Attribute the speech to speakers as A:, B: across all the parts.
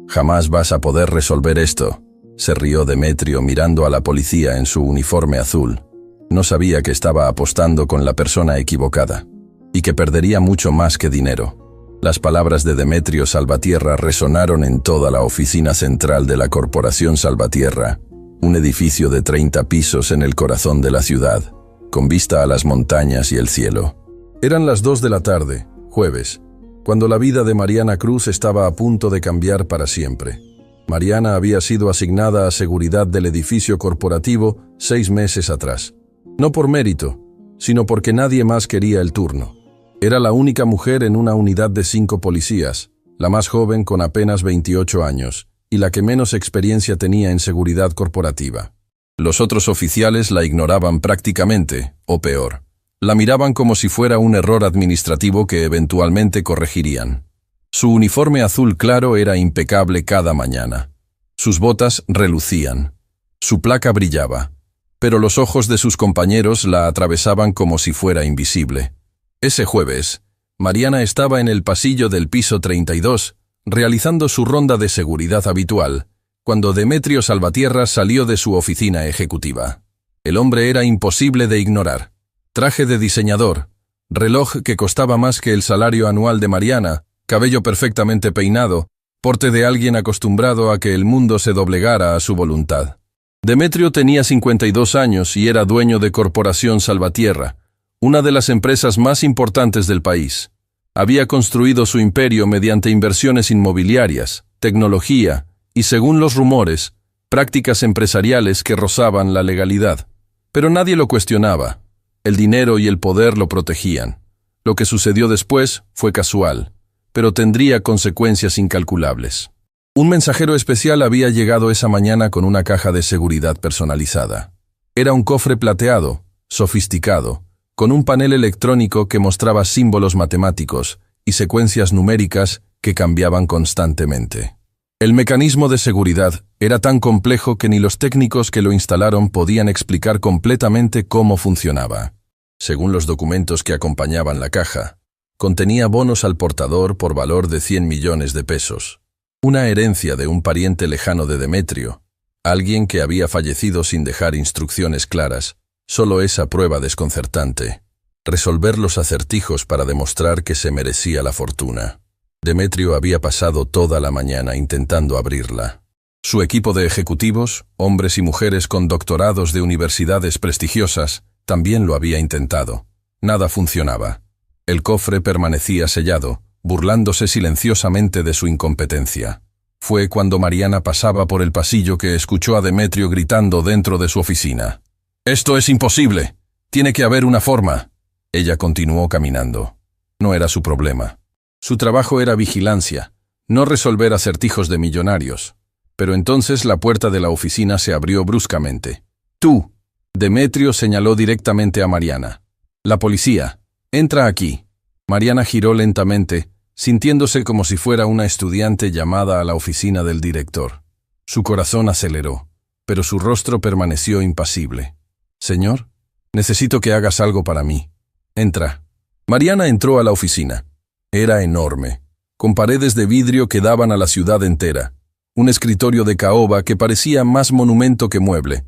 A: Jamás vas a poder resolver esto, se rió Demetrio mirando a la policía en su uniforme azul. No sabía que estaba apostando con la persona equivocada, y que perdería mucho más que dinero. Las palabras de Demetrio Salvatierra resonaron en toda la oficina central de la Corporación Salvatierra, un edificio de 30 pisos en el corazón de la ciudad, con vista a las montañas y el cielo. Eran las 2 de la tarde, jueves, cuando la vida de Mariana Cruz estaba a punto de cambiar para siempre. Mariana había sido asignada a seguridad del edificio corporativo 6 meses atrás. No por mérito, sino porque nadie más quería el turno. Era la única mujer en una unidad de 5 policías, la más joven con apenas 28 años, y la que menos experiencia tenía en seguridad corporativa. Los otros oficiales la ignoraban prácticamente, o peor. La miraban como si fuera un error administrativo que eventualmente corregirían. Su uniforme azul claro era impecable cada mañana. Sus botas relucían. Su placa brillaba. Pero los ojos de sus compañeros la atravesaban como si fuera invisible. Ese jueves, Mariana estaba en el pasillo del piso 32, realizando su ronda de seguridad habitual, cuando Demetrio Salvatierra salió de su oficina ejecutiva. El hombre era imposible de ignorar. Traje de diseñador, reloj que costaba más que el salario anual de Mariana, cabello perfectamente peinado, porte de alguien acostumbrado a que el mundo se doblegara a su voluntad. Demetrio tenía 52 años y era dueño de Corporación Salvatierra, una de las empresas más importantes del país. Había construido su imperio mediante inversiones inmobiliarias, tecnología y, según los rumores, prácticas empresariales que rozaban la legalidad. Pero nadie lo cuestionaba. El dinero y el poder lo protegían. Lo que sucedió después fue casual, pero tendría consecuencias incalculables. Un mensajero especial había llegado esa mañana con una caja de seguridad personalizada. Era un cofre plateado, sofisticado, con un panel electrónico que mostraba símbolos matemáticos y secuencias numéricas que cambiaban constantemente. El mecanismo de seguridad era tan complejo que ni los técnicos que lo instalaron podían explicar completamente cómo funcionaba. Según los documentos que acompañaban la caja, contenía bonos al portador por valor de 100 millones de pesos, una herencia de un pariente lejano de Demetrio, alguien que había fallecido sin dejar instrucciones claras, solo esa prueba desconcertante, resolver los acertijos para demostrar que se merecía la fortuna. Demetrio había pasado toda la mañana intentando abrirla. Su equipo de ejecutivos, hombres y mujeres con doctorados de universidades prestigiosas, también lo había intentado. Nada funcionaba. El cofre permanecía sellado, burlándose silenciosamente de su incompetencia. Fue cuando Mariana pasaba por el pasillo que escuchó a Demetrio gritando dentro de su oficina. «¡Esto es imposible! Tiene que haber una forma». Ella continuó caminando. No era su problema. Su trabajo era vigilancia, no resolver acertijos de millonarios. Pero entonces la puerta de la oficina se abrió bruscamente. «Tú», Demetrio señaló directamente a Mariana. «La policía. Entra aquí». Mariana giró lentamente, sintiéndose como si fuera una estudiante llamada a la oficina del director. Su corazón aceleró, pero su rostro permaneció impasible. «Señor, necesito que hagas algo para mí. Entra». Mariana entró a la oficina. Era enorme, con paredes de vidrio que daban a la ciudad entera, un escritorio de caoba que parecía más monumento que mueble,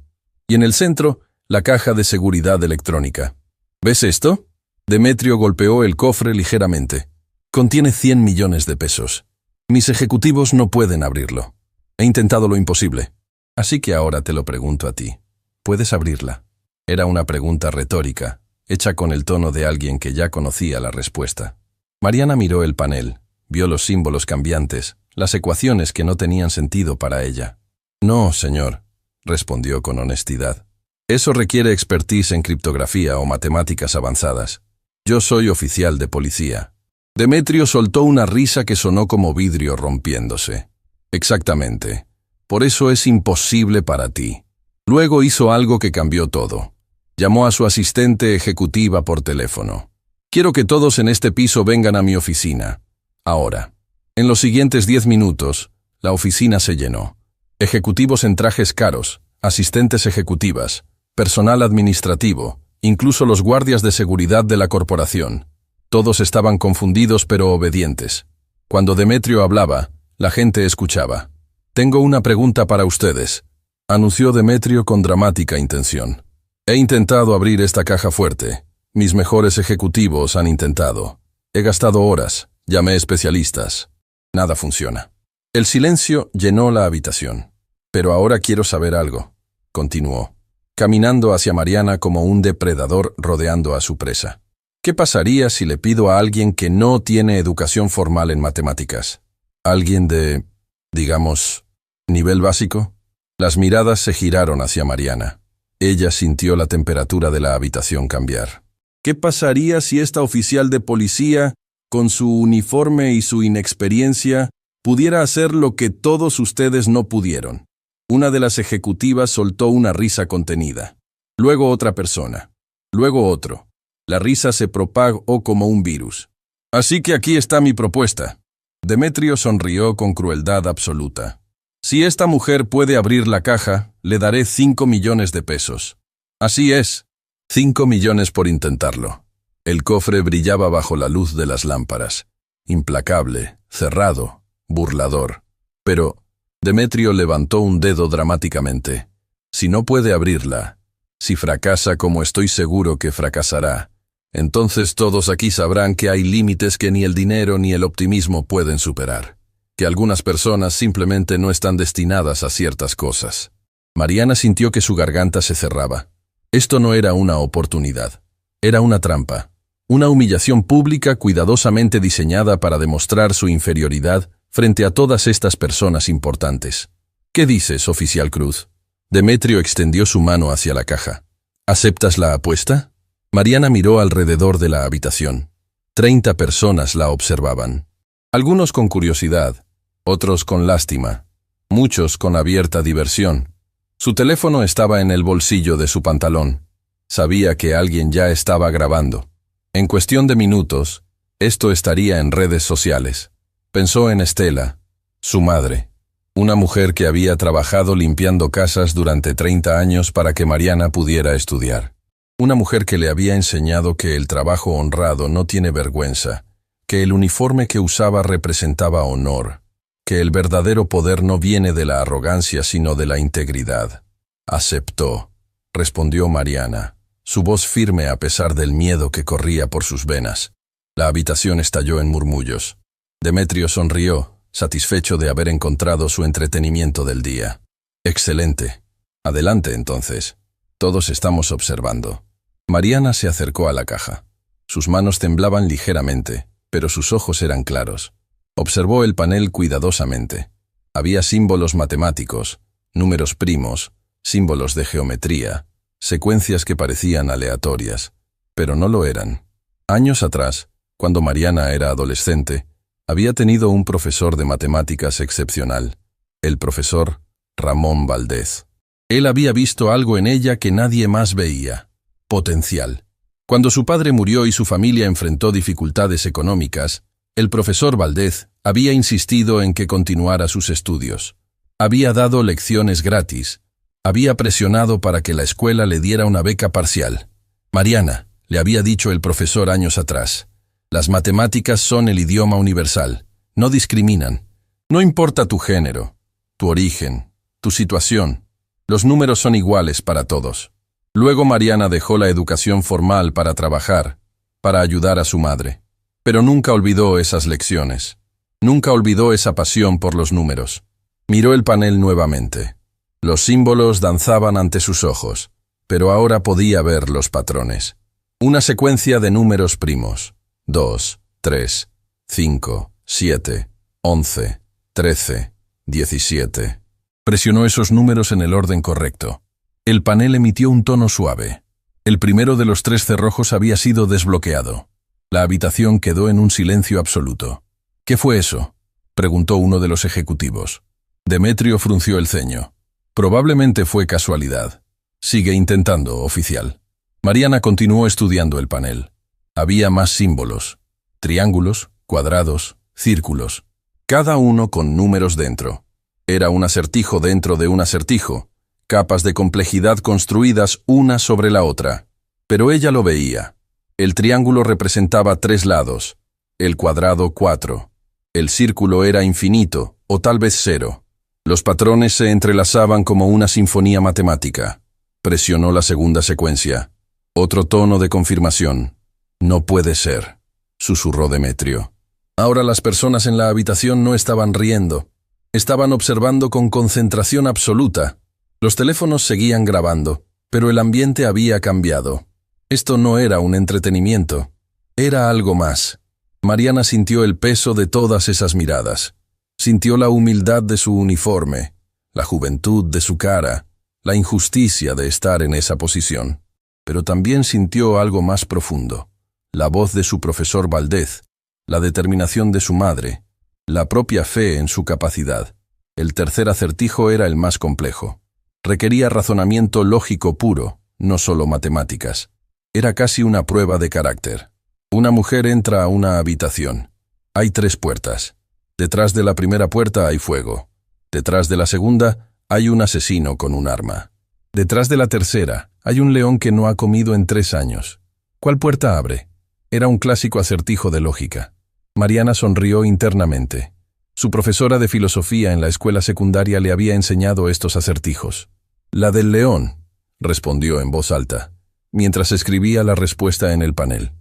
A: y en el centro, la caja de seguridad electrónica. «¿Ves esto?» Demetrio golpeó el cofre ligeramente. «Contiene 100 millones de pesos. Mis ejecutivos no pueden abrirlo. He intentado lo imposible. Así que ahora te lo pregunto a ti. ¿Puedes abrirla?» Era una pregunta retórica, hecha con el tono de alguien que ya conocía la respuesta. Mariana miró el panel, vio los símbolos cambiantes, las ecuaciones que no tenían sentido para ella. «No, señor», respondió con honestidad. «Eso requiere expertise en criptografía o matemáticas avanzadas. Yo soy oficial de policía». Demetrio soltó una risa que sonó como vidrio rompiéndose. «Exactamente. Por eso es imposible para ti». Luego hizo algo que cambió todo. Llamó a su asistente ejecutiva por teléfono. «Quiero que todos en este piso vengan a mi oficina. Ahora». En los siguientes 10 minutos, la oficina se llenó. Ejecutivos en trajes caros, asistentes ejecutivas, personal administrativo, incluso los guardias de seguridad de la corporación. Todos estaban confundidos pero obedientes. Cuando Demetrio hablaba, La gente escuchaba. «Tengo una pregunta para ustedes», anunció Demetrio con dramática intención. «He intentado abrir esta caja fuerte. Mis mejores ejecutivos han intentado. He gastado horas, llamé especialistas. Nada funciona». El silencio llenó la habitación. «Pero ahora quiero saber algo», continuó, caminando hacia Mariana como un depredador rodeando a su presa. «¿Qué pasaría si le pido a alguien que no tiene educación formal en matemáticas? ¿Alguien de, digamos, nivel básico?» Las miradas se giraron hacia Mariana. Ella sintió la temperatura de la habitación cambiar. «¿Qué pasaría si esta oficial de policía, con su uniforme y su inexperiencia, pudiera hacer lo que todos ustedes no pudieron?» Una de las ejecutivas soltó una risa contenida. Luego otra persona. Luego otro. La risa se propagó como un virus. «Así que aquí está mi propuesta». Demetrio sonrió con crueldad absoluta. «Si esta mujer puede abrir la caja, le daré 5 millones de pesos». «Así es. 5 millones por intentarlo». El cofre brillaba bajo la luz de las lámparas. Implacable, cerrado, burlador. Pero Demetrio levantó un dedo dramáticamente. «Si no puede abrirla, si fracasa como estoy seguro que fracasará, entonces todos aquí sabrán que hay límites que ni el dinero ni el optimismo pueden superar, que algunas personas simplemente no están destinadas a ciertas cosas». Mariana sintió que su garganta se cerraba. Esto no era una oportunidad, era una trampa, una humillación pública cuidadosamente diseñada para demostrar su inferioridad frente a todas estas personas importantes. «¿Qué dices, oficial Cruz?» Demetrio extendió su mano hacia la caja. «¿Aceptas la apuesta?» Mariana miró alrededor de la habitación. 30 personas la observaban. Algunos con curiosidad, otros con lástima, muchos con abierta diversión. Su teléfono estaba en el bolsillo de su pantalón. Sabía que alguien ya estaba grabando. En cuestión de minutos, esto estaría en redes sociales. Pensó en Estela, su madre, una mujer que había trabajado limpiando casas durante 30 años para que Mariana pudiera estudiar. Una mujer que le había enseñado que el trabajo honrado no tiene vergüenza, que el uniforme que usaba representaba honor, que el verdadero poder no viene de la arrogancia sino de la integridad. «Aceptó», respondió Mariana, su voz firme a pesar del miedo que corría por sus venas. La habitación estalló en murmullos. Demetrio sonrió, satisfecho de haber encontrado su entretenimiento del día. «Excelente. Adelante, entonces. Todos estamos observando». Mariana se acercó a la caja. Sus manos temblaban ligeramente, pero sus ojos eran claros. Observó el panel cuidadosamente. Había símbolos matemáticos, números primos, símbolos de geometría, secuencias que parecían aleatorias, pero no lo eran. Años atrás, cuando Mariana era adolescente, había tenido un profesor de matemáticas excepcional, el profesor Ramón Valdez. Él había visto algo en ella que nadie más veía: potencial. Cuando su padre murió y su familia enfrentó dificultades económicas, el profesor Valdez había insistido en que continuara sus estudios. Había dado lecciones gratis. Había presionado para que la escuela le diera una beca parcial. «Mariana», le había dicho el profesor años atrás, «las matemáticas son el idioma universal. No discriminan. No importa tu género, tu origen, tu situación. Los números son iguales para todos». Luego Mariana dejó la educación formal para trabajar, para ayudar a su madre. Pero nunca olvidó esas lecciones. Nunca olvidó esa pasión por los números. Miró el panel nuevamente. Los símbolos danzaban ante sus ojos, pero ahora podía ver los patrones. Una secuencia de números primos. 2, 3, 5, 7, 11, 13, 17. Presionó esos números en el orden correcto. El panel emitió un tono suave. El primero de los 3 cerrojos había sido desbloqueado. La habitación quedó en un silencio absoluto. «¿Qué fue eso?», preguntó uno de los ejecutivos. Demetrio frunció el ceño. «Probablemente fue casualidad. Sigue intentando, oficial». Mariana continuó estudiando el panel. Había más símbolos: triángulos, cuadrados, círculos, cada uno con números dentro. Era un acertijo dentro de un acertijo, capas de complejidad construidas una sobre la otra. Pero ella lo veía. El triángulo representaba 3 lados, el cuadrado 4. El círculo era infinito, O tal vez 0. Los patrones se entrelazaban como una sinfonía matemática. Presionó la segunda secuencia. Otro tono de confirmación. No puede ser, susurró Demetrio. Ahora las personas en la habitación no estaban riendo. Estaban observando con concentración absoluta. Los teléfonos seguían grabando, pero el ambiente había cambiado. Esto no era un entretenimiento. Era algo más. Mariana sintió el peso de todas esas miradas. Sintió la humildad de su uniforme, la juventud de su cara, la injusticia de estar en esa posición. Pero también sintió algo más profundo. La voz de su profesor Valdez, la determinación de su madre, la propia fe en su capacidad. El tercer acertijo era el más complejo. Requería razonamiento lógico puro, no solo matemáticas. Era casi una prueba de carácter. Una mujer entra a una habitación. Hay 3 puertas. Detrás de la primera puerta hay fuego. Detrás de la segunda hay un asesino con un arma. Detrás de la tercera hay un león que no ha comido en 3 años. ¿Cuál puerta abre? Era un clásico acertijo de lógica. Mariana sonrió internamente. Su profesora de filosofía en la escuela secundaria le había enseñado estos acertijos. La del león, respondió en voz alta, mientras escribía la respuesta en el panel.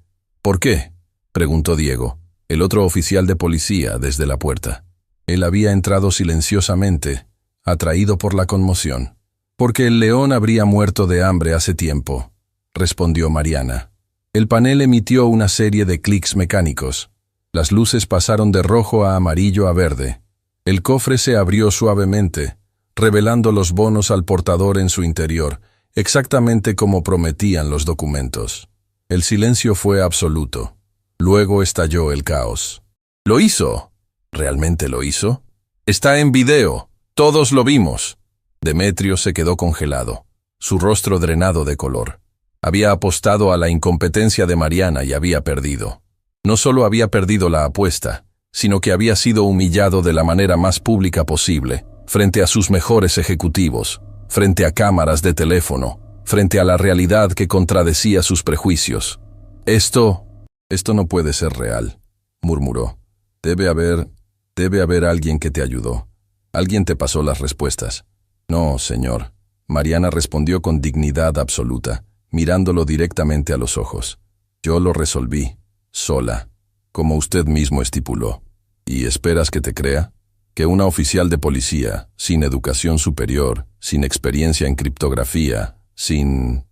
A: ¿Por qué?, preguntó Diego, el otro oficial de policía, desde la puerta. Él había entrado silenciosamente, atraído por la conmoción. Porque el león habría muerto de hambre hace tiempo, respondió Mariana. El panel emitió una serie de clics mecánicos. Las luces pasaron de rojo a amarillo a verde. El cofre se abrió suavemente, revelando los bonos al portador en su interior, exactamente como prometían los documentos. El silencio fue absoluto. Luego estalló el caos. «¿Lo hizo? ¿Realmente lo hizo? Está en video. Todos lo vimos». Demetrio se quedó congelado, su rostro drenado de color. Había apostado a la incompetencia de Mariana y había perdido. No solo había perdido la apuesta, sino que había sido humillado de la manera más pública posible, frente a sus mejores ejecutivos, frente a cámaras de teléfono, frente a la realidad que contradecía sus prejuicios. Esto no puede ser real», murmuró. Debe haber alguien que te ayudó. Alguien te pasó las respuestas». «No, señor», Mariana respondió con dignidad absoluta, mirándolo directamente a los ojos. «Yo lo resolví, sola, como usted mismo estipuló. ¿Y esperas que te crea? Que una oficial de policía, sin educación superior, sin experiencia en criptografía, sin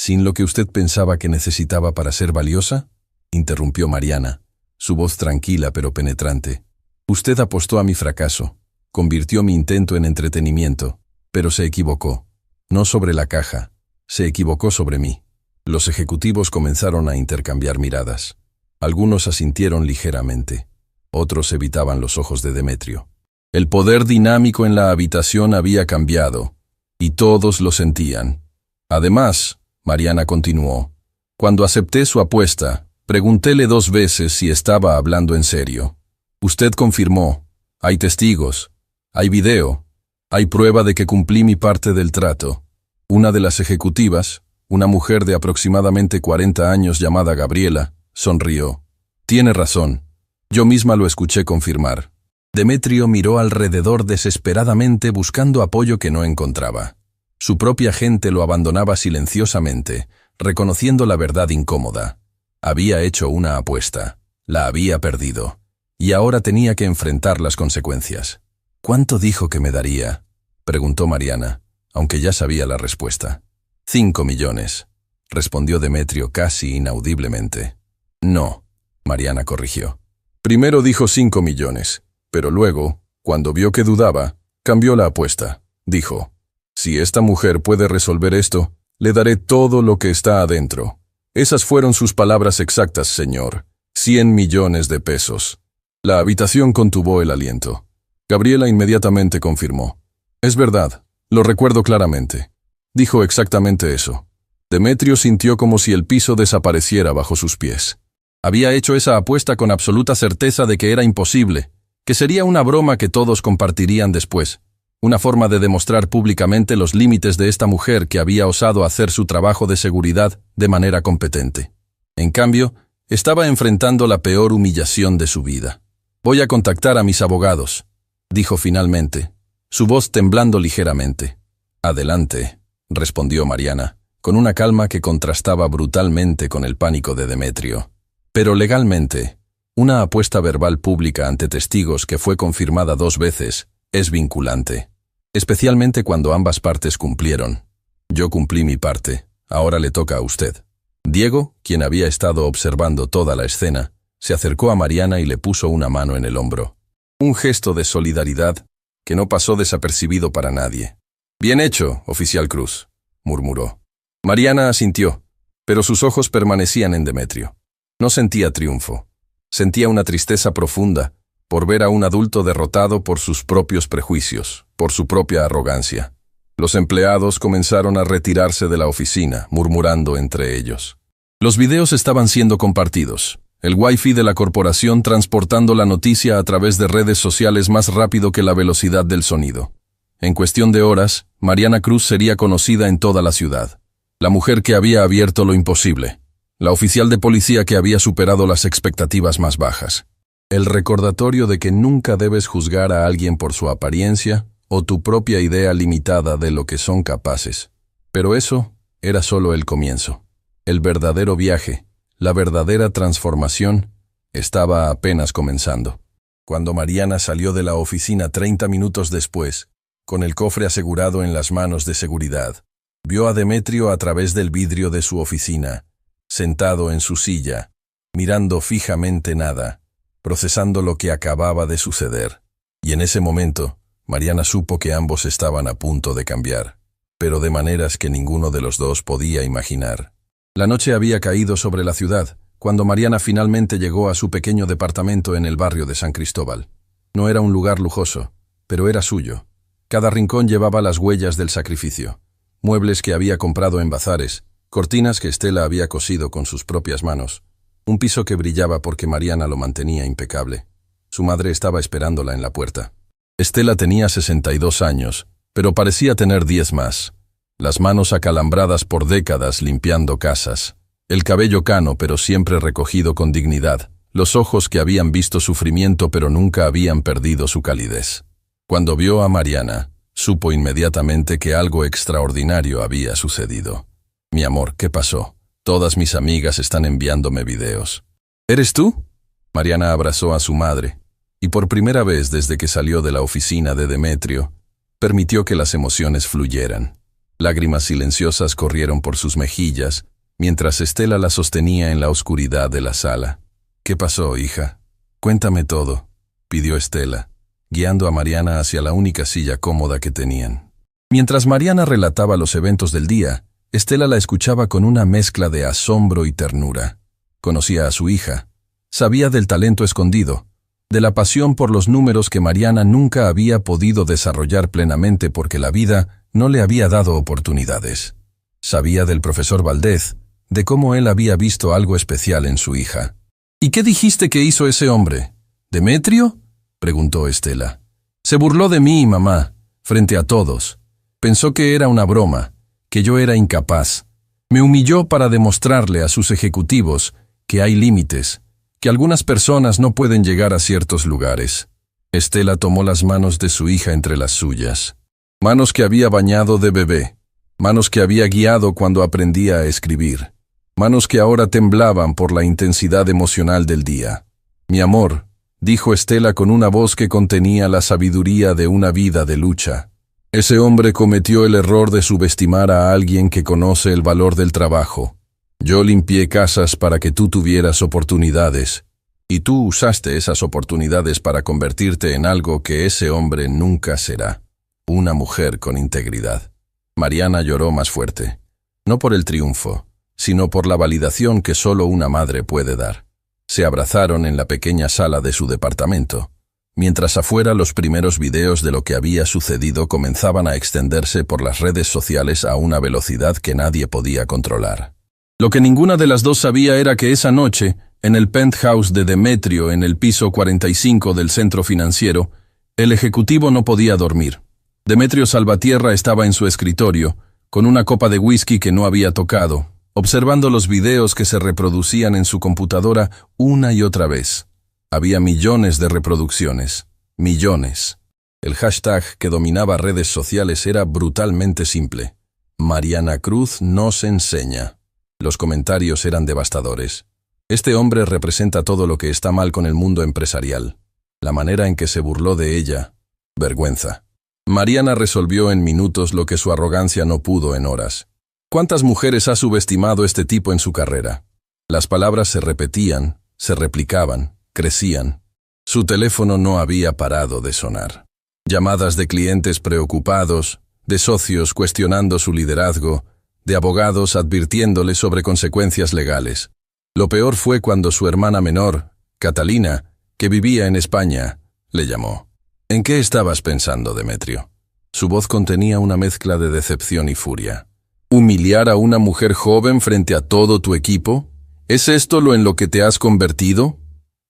A: lo que usted pensaba que necesitaba para ser valiosa?» interrumpió Mariana, su voz tranquila pero penetrante. «Usted apostó a mi fracaso, convirtió mi intento en entretenimiento, pero se equivocó. No sobre la caja, se equivocó sobre mí». Los ejecutivos comenzaron a intercambiar miradas. Algunos asintieron ligeramente. Otros evitaban los ojos de Demetrio. El poder dinámico en la habitación había cambiado, y todos lo sentían. «Además», Mariana continuó, «cuando acepté su apuesta, preguntéle 2 veces si estaba hablando en serio. Usted confirmó. Hay testigos. Hay video. Hay prueba de que cumplí mi parte del trato». Una de las ejecutivas, una mujer de aproximadamente 40 años llamada Gabriela, sonrió. «Tiene razón. Yo misma lo escuché confirmar». Demetrio miró alrededor desesperadamente buscando apoyo que no encontraba. Su propia gente lo abandonaba silenciosamente, reconociendo la verdad incómoda. Había hecho una apuesta. La había perdido. Y ahora tenía que enfrentar las consecuencias. «¿Cuánto dijo que me daría?», preguntó Mariana, aunque ya sabía la respuesta. 5 millones, respondió Demetrio casi inaudiblemente. «No», Mariana corrigió. «Primero dijo 5 millones, pero luego, cuando vio que dudaba, cambió la apuesta. Dijo, si esta mujer puede resolver esto, le daré todo lo que está adentro». Esas fueron sus palabras exactas, señor. 100 millones de pesos. La habitación contuvo el aliento. Gabriela inmediatamente confirmó. «Es verdad, lo recuerdo claramente». Dijo exactamente eso. Demetrio sintió como si el piso desapareciera bajo sus pies. Había hecho esa apuesta con absoluta certeza de que era imposible, que sería una broma que todos compartirían después, una forma de demostrar públicamente los límites de esta mujer que había osado hacer su trabajo de seguridad de manera competente. En cambio, estaba enfrentando la peor humillación de su vida. «Voy a contactar a mis abogados», dijo finalmente, su voz temblando ligeramente. Adelante, respondió Mariana, con una calma que contrastaba brutalmente con el pánico de Demetrio. Pero legalmente, una apuesta verbal pública ante testigos que fue confirmada 2 veces es vinculante, especialmente cuando ambas partes cumplieron. Yo cumplí mi parte, ahora le toca a usted. Diego, quien había estado observando toda la escena, se acercó a Mariana y le puso una mano en el hombro. Un gesto de solidaridad que no pasó desapercibido para nadie. «Bien hecho, oficial Cruz», murmuró. Mariana asintió, pero sus ojos permanecían en Demetrio. No sentía triunfo. Sentía una tristeza profunda por ver a un adulto derrotado por sus propios prejuicios, por su propia arrogancia. Los empleados comenzaron a retirarse de la oficina, murmurando entre ellos. Los videos estaban siendo compartidos. El Wi-Fi de la corporación transportando la noticia a través de redes sociales más rápido que la velocidad del sonido. En cuestión de horas, Mariana Cruz sería conocida en toda la ciudad. La mujer que había abierto lo imposible. La oficial de policía que había superado las expectativas más bajas. El recordatorio de que nunca debes juzgar a alguien por su apariencia o tu propia idea limitada de lo que son capaces. Pero eso era solo el comienzo. El verdadero viaje, la verdadera transformación, estaba apenas comenzando. Cuando Mariana salió de la oficina 30 minutos después, con el cofre asegurado en las manos de seguridad, vio a Demetrio a través del vidrio de su oficina, sentado en su silla, mirando fijamente nada, procesando lo que acababa de suceder. Y en ese momento, Mariana supo que ambos estaban a punto de cambiar, pero de maneras que ninguno de los dos podía imaginar. La noche había caído sobre la ciudad, cuando Mariana finalmente llegó a su pequeño departamento en el barrio de San Cristóbal. No era un lugar lujoso, pero era suyo. Cada rincón llevaba las huellas del sacrificio. Muebles que había comprado en bazares, cortinas que Estela había cosido con sus propias manos, un piso que brillaba porque Mariana lo mantenía impecable. Su madre estaba esperándola en la puerta. Estela tenía 62 años, pero parecía tener 10 más. Las manos acalambradas por décadas limpiando casas, el cabello cano pero siempre recogido con dignidad, los ojos que habían visto sufrimiento pero nunca habían perdido su calidez. Cuando vio a Mariana, supo inmediatamente que algo extraordinario había sucedido. «Mi amor, ¿qué pasó? Todas mis amigas están enviándome videos». «¿Eres tú?». Mariana abrazó a su madre, y por primera vez desde que salió de la oficina de Demetrio, permitió que las emociones fluyeran. Lágrimas silenciosas corrieron por sus mejillas, mientras Estela la sostenía en la oscuridad de la sala. «¿Qué pasó, hija? Cuéntame todo», pidió Estela, guiando a Mariana hacia la única silla cómoda que tenían. Mientras Mariana relataba los eventos del día, Estela la escuchaba con una mezcla de asombro y ternura. Conocía a su hija, sabía del talento escondido, de la pasión por los números que Mariana nunca había podido desarrollar plenamente porque la vida no le había dado oportunidades. Sabía del profesor Valdez, de cómo él había visto algo especial en su hija. «¿Y qué dijiste que hizo ese hombre? ¿Demetrio?», preguntó Estela. «Se burló de mí, mamá, frente a todos. Pensó que era una broma, que yo era incapaz. Me humilló para demostrarle a sus ejecutivos que hay límites, que algunas personas no pueden llegar a ciertos lugares». Estela tomó las manos de su hija entre las suyas. Manos que había bañado de bebé, manos que había guiado cuando aprendía a escribir, manos que ahora temblaban por la intensidad emocional del día. «Mi amor», dijo Estela con una voz que contenía la sabiduría de una vida de lucha. «Ese hombre cometió el error de subestimar a alguien que conoce el valor del trabajo. Yo limpié casas para que tú tuvieras oportunidades, y tú usaste esas oportunidades para convertirte en algo que ese hombre nunca será, una mujer con integridad». Mariana lloró más fuerte, no por el triunfo, sino por la validación que solo una madre puede dar. Se abrazaron en la pequeña sala de su departamento, mientras afuera los primeros videos de lo que había sucedido comenzaban a extenderse por las redes sociales a una velocidad que nadie podía controlar. Lo que ninguna de las dos sabía era que esa noche, en el penthouse de Demetrio en el piso 45 del centro financiero, el ejecutivo no podía dormir. Demetrio Salvatierra estaba en su escritorio, con una copa de whisky que no había tocado, observando los videos que se reproducían en su computadora una y otra vez. Había millones de reproducciones, millones. El hashtag que dominaba redes sociales era brutalmente simple. Mariana Cruz nos enseña. Los comentarios eran devastadores. Este hombre representa todo lo que está mal con el mundo empresarial. La manera en que se burló de ella. Vergüenza. Mariana resolvió en minutos lo que su arrogancia no pudo en horas. ¿Cuántas mujeres ha subestimado este tipo en su carrera? Las palabras se repetían, se replicaban, crecían. Su teléfono no había parado de sonar. Llamadas de clientes preocupados, de socios cuestionando su liderazgo, de abogados advirtiéndole sobre consecuencias legales. Lo peor fue cuando su hermana menor, Catalina, que vivía en España, le llamó. ¿En qué estabas pensando, Demetrio? Su voz contenía una mezcla de decepción y furia. ¿Humillar a una mujer joven frente a todo tu equipo? ¿Es esto lo en lo que te has convertido?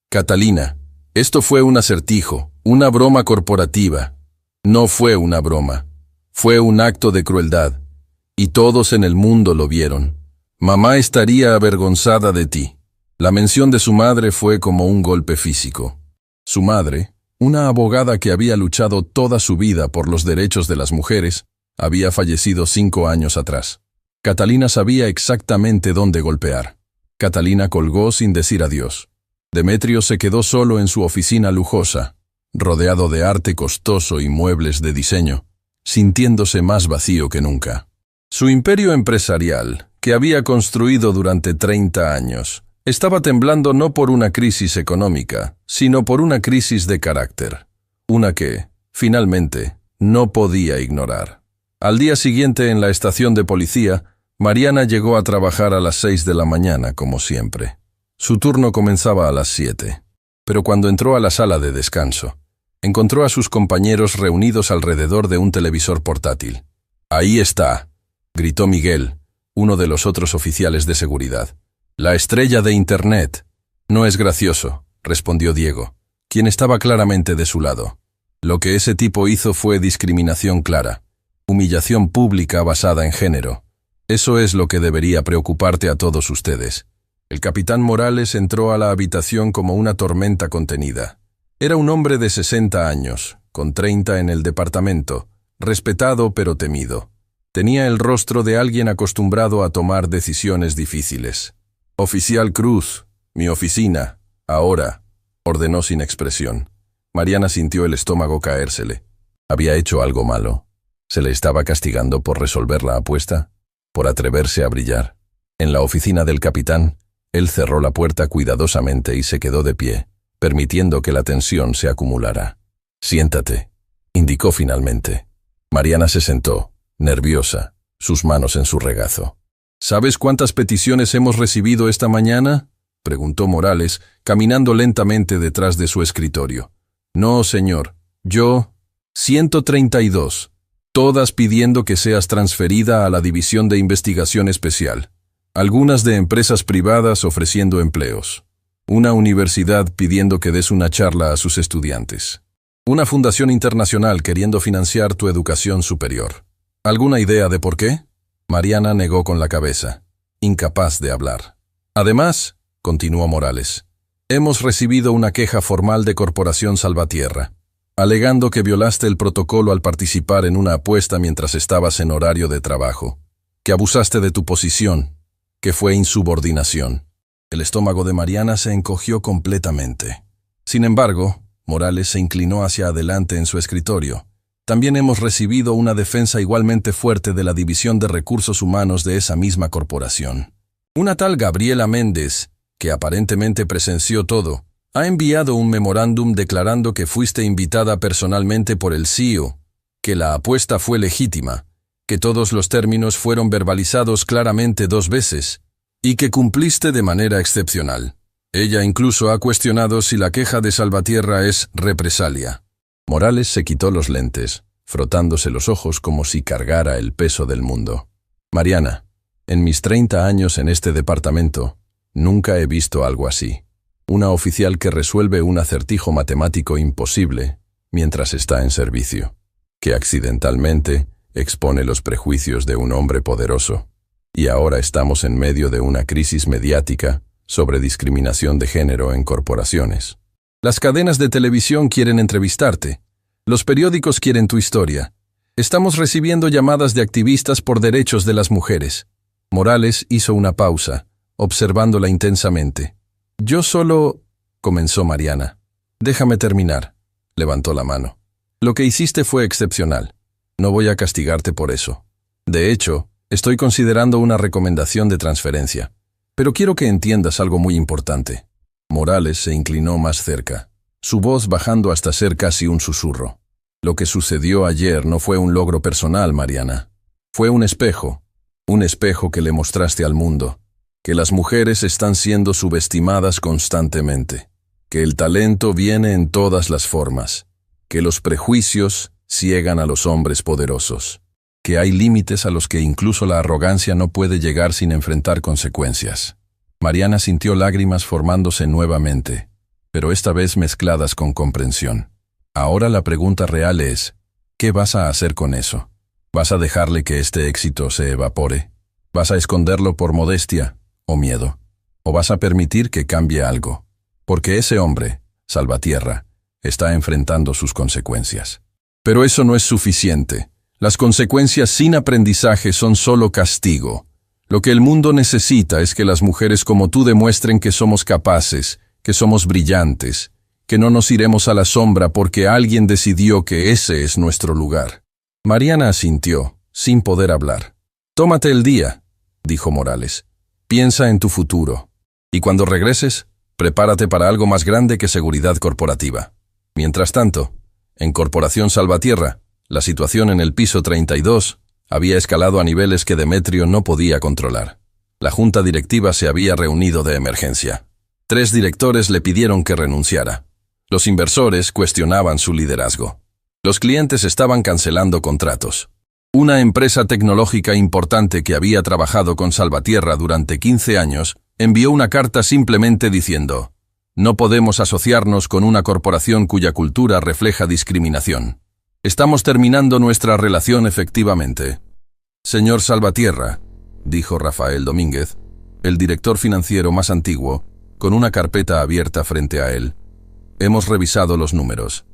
A: Catalina, esto fue un acertijo, una broma corporativa. No fue una broma. Fue un acto de crueldad. Y todos en el mundo lo vieron. Mamá estaría avergonzada de ti. La mención de su madre fue como un golpe físico. Su madre, una abogada que había luchado toda su vida por los derechos de las mujeres, había fallecido 5 años atrás. Catalina sabía exactamente dónde golpear. Catalina colgó sin decir adiós. Demetrio se quedó solo en su oficina lujosa, rodeado de arte costoso y muebles de diseño, sintiéndose más vacío que nunca. Su imperio empresarial, que había construido durante 30 años, estaba temblando no por una crisis económica, sino por una crisis de carácter. Una que, finalmente, no podía ignorar. Al día siguiente en la estación de policía, Mariana llegó a trabajar a las 6 de la mañana, como siempre. Su turno comenzaba a las 7. Pero cuando entró a la sala de descanso, encontró a sus compañeros reunidos alrededor de un televisor portátil. «Ahí está», gritó Miguel, uno de los otros oficiales de seguridad. «La estrella de Internet». «No es gracioso», respondió Diego, quien estaba claramente de su lado. Lo que ese tipo hizo fue discriminación clara, humillación pública basada en género. Eso es lo que debería preocuparte a todos ustedes. El capitán Morales entró a la habitación como una tormenta contenida. Era un hombre de 60 años, con 30 en el departamento, respetado pero temido. Tenía el rostro de alguien acostumbrado a tomar decisiones difíciles. «Oficial Cruz, mi oficina, ahora», ordenó sin expresión. Mariana sintió el estómago caérsele. ¿Había hecho algo malo? ¿Se le estaba castigando por resolver la apuesta? ¿Por atreverse a brillar? En la oficina del capitán, él cerró la puerta cuidadosamente y se quedó de pie, permitiendo que la tensión se acumulara. «Siéntate», indicó finalmente. Mariana se sentó, nerviosa, sus manos en su regazo. «¿Sabes cuántas peticiones hemos recibido esta mañana?», preguntó Morales, caminando lentamente detrás de su escritorio. «No, señor. Yo... 132. Todas pidiendo que seas transferida a la División de Investigación Especial. Algunas de empresas privadas ofreciendo empleos. Una universidad pidiendo que des una charla a sus estudiantes. Una fundación internacional queriendo financiar tu educación superior. ¿Alguna idea de por qué?». Mariana negó con la cabeza, incapaz de hablar. «Además», continuó Morales, «hemos recibido una queja formal de Corporación Salvatierra, alegando que violaste el protocolo al participar en una apuesta mientras estabas en horario de trabajo, que abusaste de tu posición, que fue insubordinación». El estómago de Mariana se encogió completamente. Sin embargo, Morales se inclinó hacia adelante en su escritorio. «También hemos recibido una defensa igualmente fuerte de la División de Recursos Humanos de esa misma corporación. Una tal Gabriela Méndez, que aparentemente presenció todo, ha enviado un memorándum declarando que fuiste invitada personalmente por el CEO, que la apuesta fue legítima, que todos los términos fueron verbalizados claramente 2 veces, y que cumpliste de manera excepcional. Ella incluso ha cuestionado si la queja de Salvatierra es represalia». Morales se quitó los lentes, frotándose los ojos como si cargara el peso del mundo. «Mariana, en mis 30 años en este departamento, nunca he visto algo así. Una oficial que resuelve un acertijo matemático imposible mientras está en servicio, que accidentalmente expone los prejuicios de un hombre poderoso. Y ahora estamos en medio de una crisis mediática sobre discriminación de género en corporaciones. Las cadenas de televisión quieren entrevistarte. Los periódicos quieren tu historia. Estamos recibiendo llamadas de activistas por derechos de las mujeres. Morales hizo una pausa, observándola intensamente. Yo solo... comenzó Mariana. Déjame terminar. Levantó la mano. Lo que hiciste fue excepcional. No voy a castigarte por eso. De hecho, estoy considerando una recomendación de transferencia. Pero quiero que entiendas algo muy importante. Morales se inclinó más cerca, su voz bajando hasta ser casi un susurro. Lo que sucedió ayer no fue un logro personal, Mariana. Fue un espejo que le mostraste al mundo, que las mujeres están siendo subestimadas constantemente, que el talento viene en todas las formas, que los prejuicios ciegan a los hombres poderosos, que hay límites a los que incluso la arrogancia no puede llegar sin enfrentar consecuencias. Mariana sintió lágrimas formándose nuevamente, pero esta vez mezcladas con comprensión. Ahora la pregunta real es, ¿qué vas a hacer con eso? ¿Vas a dejarle que este éxito se evapore? ¿Vas a esconderlo por modestia o miedo? ¿O vas a permitir que cambie algo? Porque ese hombre, Salvatierra, está enfrentando sus consecuencias. Pero eso no es suficiente. Las consecuencias sin aprendizaje son solo castigo. Lo que el mundo necesita es que las mujeres como tú demuestren que somos capaces, que somos brillantes, que no nos iremos a la sombra porque alguien decidió que ese es nuestro lugar. Mariana asintió, sin poder hablar. Tómate el día, dijo Morales. Piensa en tu futuro. Y cuando regreses, prepárate para algo más grande que seguridad corporativa. Mientras tanto, en Corporación Salvatierra, la situación en el piso 32 había escalado a niveles que Demetrio no podía controlar. La junta directiva se había reunido de emergencia. 3 directores le pidieron que renunciara. Los inversores cuestionaban su liderazgo. Los clientes estaban cancelando contratos. Una empresa tecnológica importante que había trabajado con Salvatierra durante 15 años envió una carta simplemente diciendo: no podemos asociarnos con una corporación cuya cultura refleja discriminación. Estamos terminando nuestra relación efectivamente. Señor Salvatierra, dijo Rafael Domínguez, el director financiero más antiguo, con una carpeta abierta frente a él. Hemos revisado los números.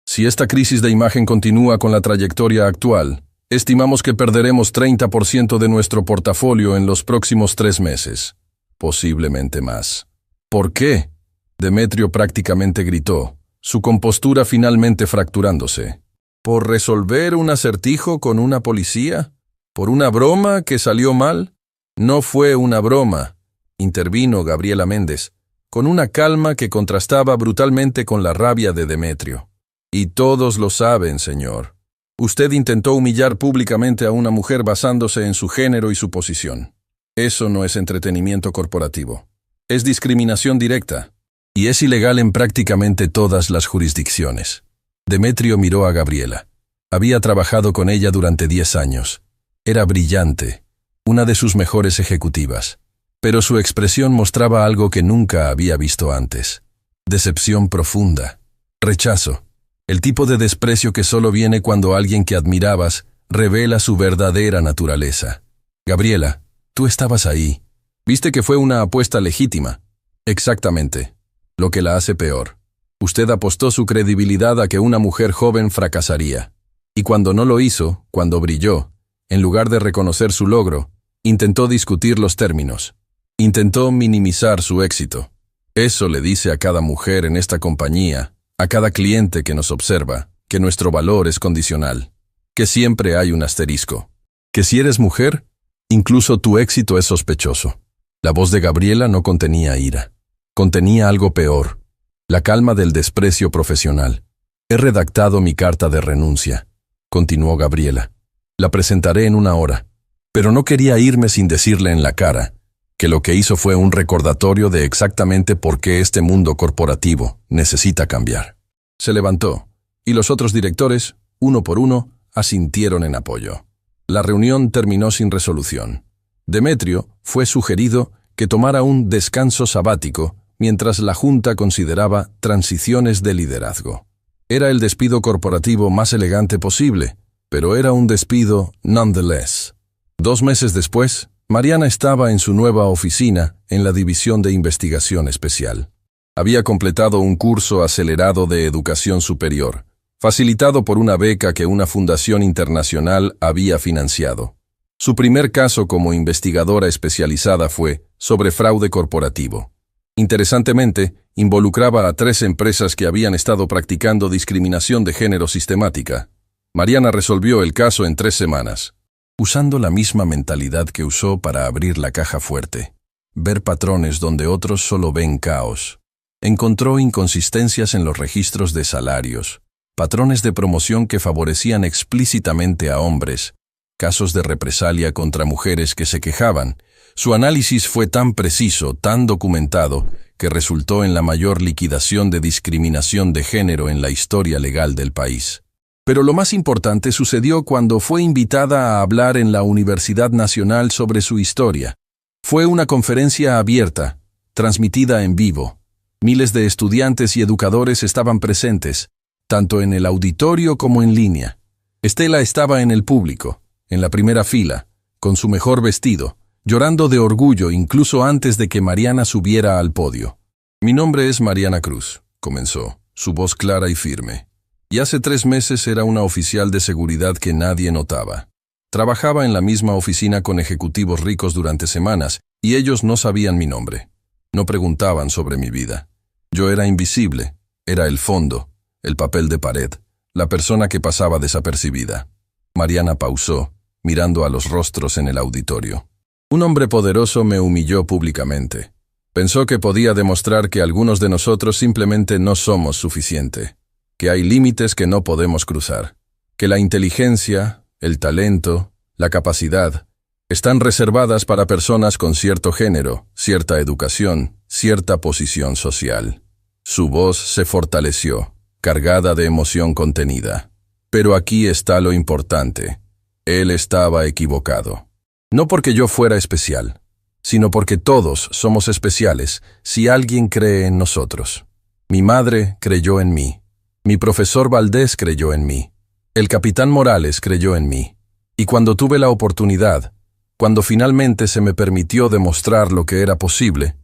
A: Si esta crisis de imagen continúa con la trayectoria actual, estimamos que perderemos 30% de nuestro portafolio en los próximos 3 meses. Posiblemente más. ¿Por qué? Demetrio prácticamente gritó, su compostura finalmente fracturándose. ¿Por resolver un acertijo con una policía? ¿Por una broma que salió mal? No fue una broma, intervino Gabriela Méndez, con una calma que contrastaba brutalmente con la rabia de Demetrio. Y todos lo saben, señor. Usted intentó humillar públicamente a una mujer basándose en su género y su posición. Eso no es entretenimiento corporativo. Es discriminación directa. Y es ilegal en prácticamente todas las jurisdicciones. Demetrio miró a Gabriela. Había trabajado con ella durante 10 años. Era brillante, una de sus mejores ejecutivas. Pero su expresión mostraba algo que nunca había visto antes. Decepción profunda. Rechazo. El tipo de desprecio que solo viene cuando alguien que admirabas revela su verdadera naturaleza. Gabriela, tú estabas ahí. Viste que fue una apuesta legítima. Exactamente. Lo que la hace peor. Usted apostó su credibilidad a que una mujer joven fracasaría. Y cuando no lo hizo, cuando brilló, en lugar de reconocer su logro, intentó discutir los términos. Intentó minimizar su éxito. Eso le dice a cada mujer en esta compañía, a cada cliente que nos observa, que nuestro valor es condicional, que siempre hay un asterisco, que si eres mujer, incluso tu éxito es sospechoso. La voz de Gabriela no contenía ira. Contenía algo peor, la calma del desprecio profesional. He redactado mi carta de renuncia, continuó Gabriela. La presentaré en 1 hora, pero no quería irme sin decirle en la cara que lo que hizo fue un recordatorio de exactamente por qué este mundo corporativo necesita cambiar. Se levantó, y los otros directores, uno por uno, asintieron en apoyo. La reunión terminó sin resolución. Demetrio fue sugerido que tomara un descanso sabático mientras la Junta consideraba transiciones de liderazgo. Era el despido corporativo más elegante posible, pero era un despido nonetheless. 2 meses después, Mariana estaba en su nueva oficina en la División de Investigación Especial. Había completado un curso acelerado de educación superior, facilitado por una beca que una fundación internacional había financiado. Su primer caso como investigadora especializada fue sobre fraude corporativo. Interesantemente, involucraba a 3 empresas que habían estado practicando discriminación de género sistemática. Mariana resolvió el caso en 3 semanas, usando la misma mentalidad que usó para abrir la caja fuerte. Ver patrones donde otros solo ven caos. Encontró inconsistencias en los registros de salarios, patrones de promoción que favorecían explícitamente a hombres, casos de represalia contra mujeres que se quejaban. Su análisis fue tan preciso, tan documentado, que resultó en la mayor liquidación de discriminación de género en la historia legal del país. Pero lo más importante sucedió cuando fue invitada a hablar en la Universidad Nacional sobre su historia. Fue una conferencia abierta, transmitida en vivo. Miles de estudiantes y educadores estaban presentes, tanto en el auditorio como en línea. Estela estaba en el público, en la primera fila, con su mejor vestido, llorando de orgullo incluso antes de que Mariana subiera al podio. «Mi nombre es Mariana Cruz», comenzó, su voz clara y firme. Y hace 3 meses era una oficial de seguridad que nadie notaba. Trabajaba en la misma oficina con ejecutivos ricos durante semanas y ellos no sabían mi nombre. No preguntaban sobre mi vida. Yo era invisible, era el fondo, el papel de pared, la persona que pasaba desapercibida. Mariana pausó, mirando a los rostros en el auditorio. Un hombre poderoso me humilló públicamente. Pensó que podía demostrar que algunos de nosotros simplemente no somos suficiente, que hay límites que no podemos cruzar, que la inteligencia, el talento, la capacidad, están reservadas para personas con cierto género, cierta educación, cierta posición social. Su voz se fortaleció, cargada de emoción contenida. Pero aquí está lo importante. Él estaba equivocado. No porque yo fuera especial, sino porque todos somos especiales si alguien cree en nosotros. Mi madre creyó en mí. Mi profesor Valdés creyó en mí. El capitán Morales creyó en mí. Y cuando tuve la oportunidad, cuando finalmente se me permitió demostrar lo que era posible,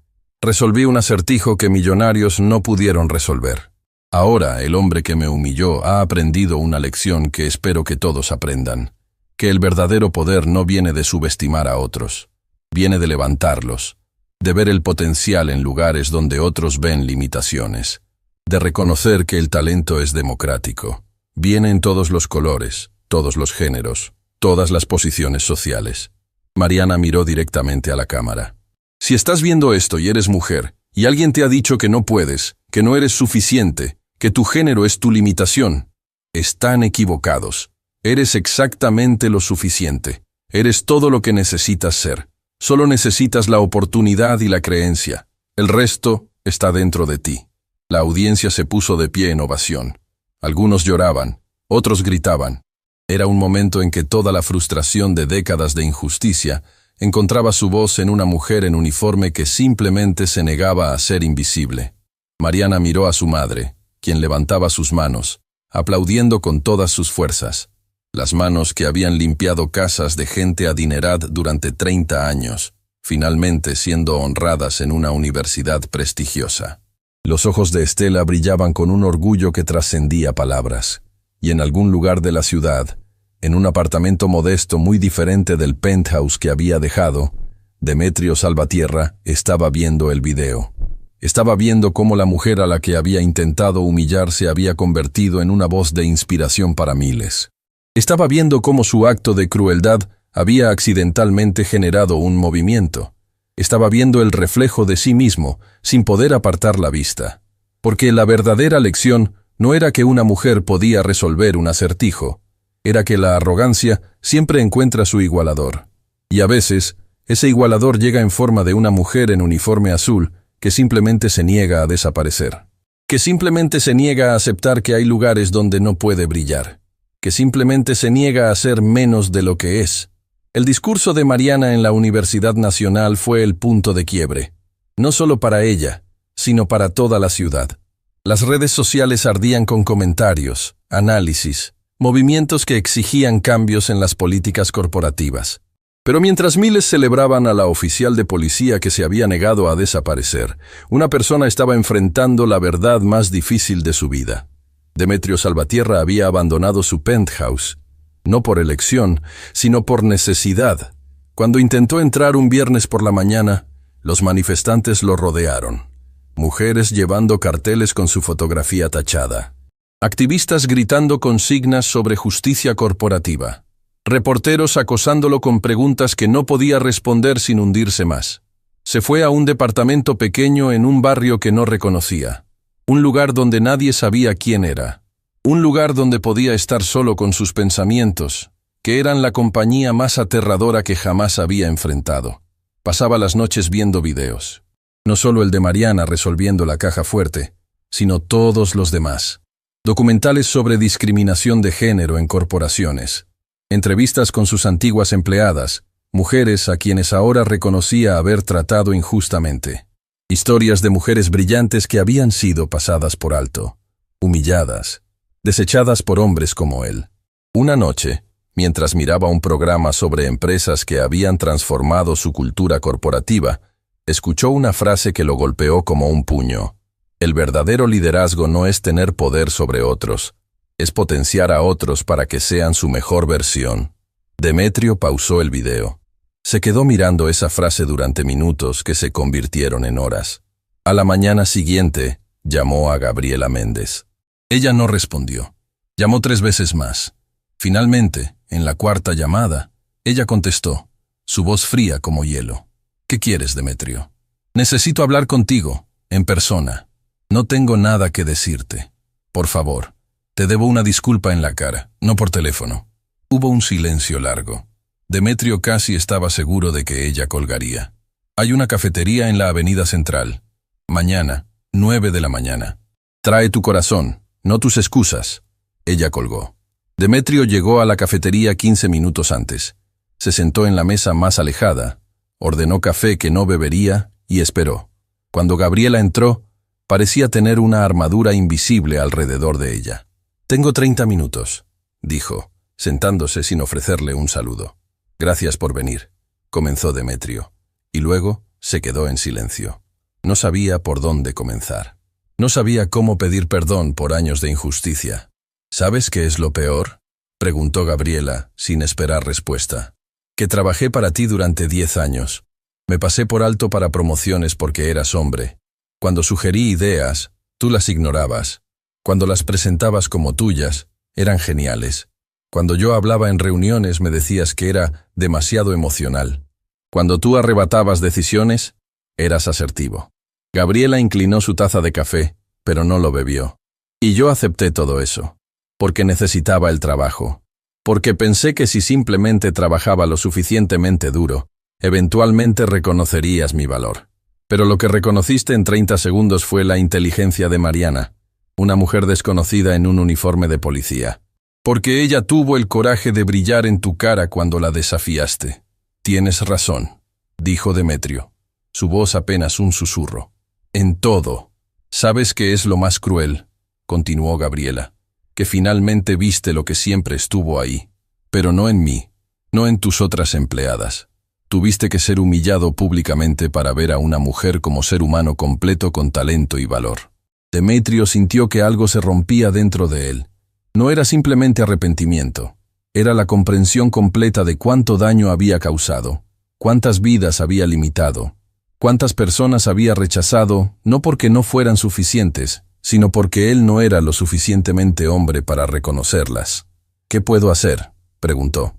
A: resolví un acertijo que millonarios no pudieron resolver. Ahora el hombre que me humilló ha aprendido una lección que espero que todos aprendan. Que el verdadero poder no viene de subestimar a otros, viene de levantarlos, de ver el potencial en lugares donde otros ven limitaciones, de reconocer que el talento es democrático, viene en todos los colores, todos los géneros, todas las posiciones sociales. Mariana miró directamente a la cámara. Si estás viendo esto y eres mujer, y alguien te ha dicho que no puedes, que no eres suficiente, que tu género es tu limitación, están equivocados. Eres exactamente lo suficiente. Eres todo lo que necesitas ser. Solo necesitas la oportunidad y la creencia. El resto está dentro de ti. La audiencia se puso de pie en ovación. Algunos lloraban, otros gritaban. Era un momento en que toda la frustración de décadas de injusticia encontraba su voz en una mujer en uniforme que simplemente se negaba a ser invisible. Mariana miró a su madre, quien levantaba sus manos, aplaudiendo con todas sus fuerzas. Las manos que habían limpiado casas de gente adinerada durante 30 años, finalmente siendo honradas en una universidad prestigiosa. Los ojos de Estela brillaban con un orgullo que trascendía palabras, y en algún lugar de la ciudad, en un apartamento modesto muy diferente del penthouse que había dejado, Demetrio Salvatierra estaba viendo el video. Estaba viendo cómo la mujer a la que había intentado humillar se había convertido en una voz de inspiración para miles. Estaba viendo cómo su acto de crueldad había accidentalmente generado un movimiento. Estaba viendo el reflejo de sí mismo, sin poder apartar la vista. Porque la verdadera lección no era que una mujer podía resolver un acertijo, era que la arrogancia siempre encuentra su igualador. Y a veces, ese igualador llega en forma de una mujer en uniforme azul que simplemente se niega a desaparecer. Que simplemente se niega a aceptar que hay lugares donde no puede brillar. Que simplemente se niega a ser menos de lo que es. El discurso de Mariana en la Universidad Nacional fue el punto de quiebre, no solo para ella, sino para toda la ciudad. Las redes sociales ardían con comentarios, análisis, movimientos que exigían cambios en las políticas corporativas. Pero mientras miles celebraban a la oficial de policía que se había negado a desaparecer, una persona estaba enfrentando la verdad más difícil de su vida. Demetrio Salvatierra había abandonado su penthouse, no por elección, sino por necesidad. Cuando intentó entrar un viernes por la mañana, los manifestantes lo rodearon. Mujeres llevando carteles con su fotografía tachada. Activistas gritando consignas sobre justicia corporativa. Reporteros acosándolo con preguntas que no podía responder sin hundirse más. Se fue a un departamento pequeño en un barrio que no reconocía. Un lugar donde nadie sabía quién era. Un lugar donde podía estar solo con sus pensamientos, que eran la compañía más aterradora que jamás había enfrentado. Pasaba las noches viendo videos. No solo el de Mariana resolviendo la caja fuerte, sino todos los demás. Documentales sobre discriminación de género en corporaciones. Entrevistas con sus antiguas empleadas, mujeres a quienes ahora reconocía haber tratado injustamente. Historias de mujeres brillantes que habían sido pasadas por alto, humilladas, desechadas por hombres como él. Una noche, mientras miraba un programa sobre empresas que habían transformado su cultura corporativa, escuchó una frase que lo golpeó como un puño. El verdadero liderazgo no es tener poder sobre otros, es potenciar a otros para que sean su mejor versión. Demetrio pausó el video. Se quedó mirando esa frase durante minutos que se convirtieron en horas. A la mañana siguiente, llamó a Gabriela Méndez. Ella no respondió. Llamó 3 veces más. Finalmente, en la 4ª llamada, ella contestó, su voz fría como hielo. ¿Qué quieres, Demetrio? Necesito hablar contigo, en persona. No tengo nada que decirte. Por favor, te debo una disculpa en la cara, no por teléfono. Hubo un silencio largo. Demetrio casi estaba seguro de que ella colgaría. Hay una cafetería en la Avenida Central. Mañana, 9 de la mañana. Trae tu corazón, no tus excusas. Ella colgó. Demetrio llegó a la cafetería 15 minutos antes. Se sentó en la mesa más alejada, ordenó café que no bebería y esperó. Cuando Gabriela entró, parecía tener una armadura invisible alrededor de ella. «Tengo 30 minutos», dijo, sentándose sin ofrecerle un saludo. «Gracias por venir», comenzó Demetrio, y luego se quedó en silencio. No sabía por dónde comenzar. No sabía cómo pedir perdón por años de injusticia. «¿Sabes qué es lo peor?», preguntó Gabriela, sin esperar respuesta. «Que trabajé para ti durante 10 años. Me pasé por alto para promociones porque eras hombre. Cuando sugerí ideas, tú las ignorabas. Cuando las presentabas como tuyas, eran geniales. Cuando yo hablaba en reuniones me decías que era demasiado emocional. Cuando tú arrebatabas decisiones, eras asertivo». Gabriela inclinó su taza de café, pero no lo bebió. «Y yo acepté todo eso, porque necesitaba el trabajo. Porque pensé que si simplemente trabajaba lo suficientemente duro, eventualmente reconocerías mi valor. Pero lo que reconociste en 30 segundos fue la inteligencia de Mariana, una mujer desconocida en un uniforme de policía. Porque ella tuvo el coraje de brillar en tu cara cuando la desafiaste». «Tienes razón», dijo Demetrio, su voz apenas un susurro. «En todo. ¿Sabes qué es lo más cruel?», continuó Gabriela, «que finalmente viste lo que siempre estuvo ahí, pero no en mí, no en tus otras empleadas. Tuviste que ser humillado públicamente para ver a una mujer como ser humano completo con talento y valor». Demetrio sintió que algo se rompía dentro de él. No era simplemente arrepentimiento, era la comprensión completa de cuánto daño había causado, cuántas vidas había limitado, cuántas personas había rechazado, no porque no fueran suficientes, sino porque él no era lo suficientemente hombre para reconocerlas. «¿Qué puedo hacer?», preguntó.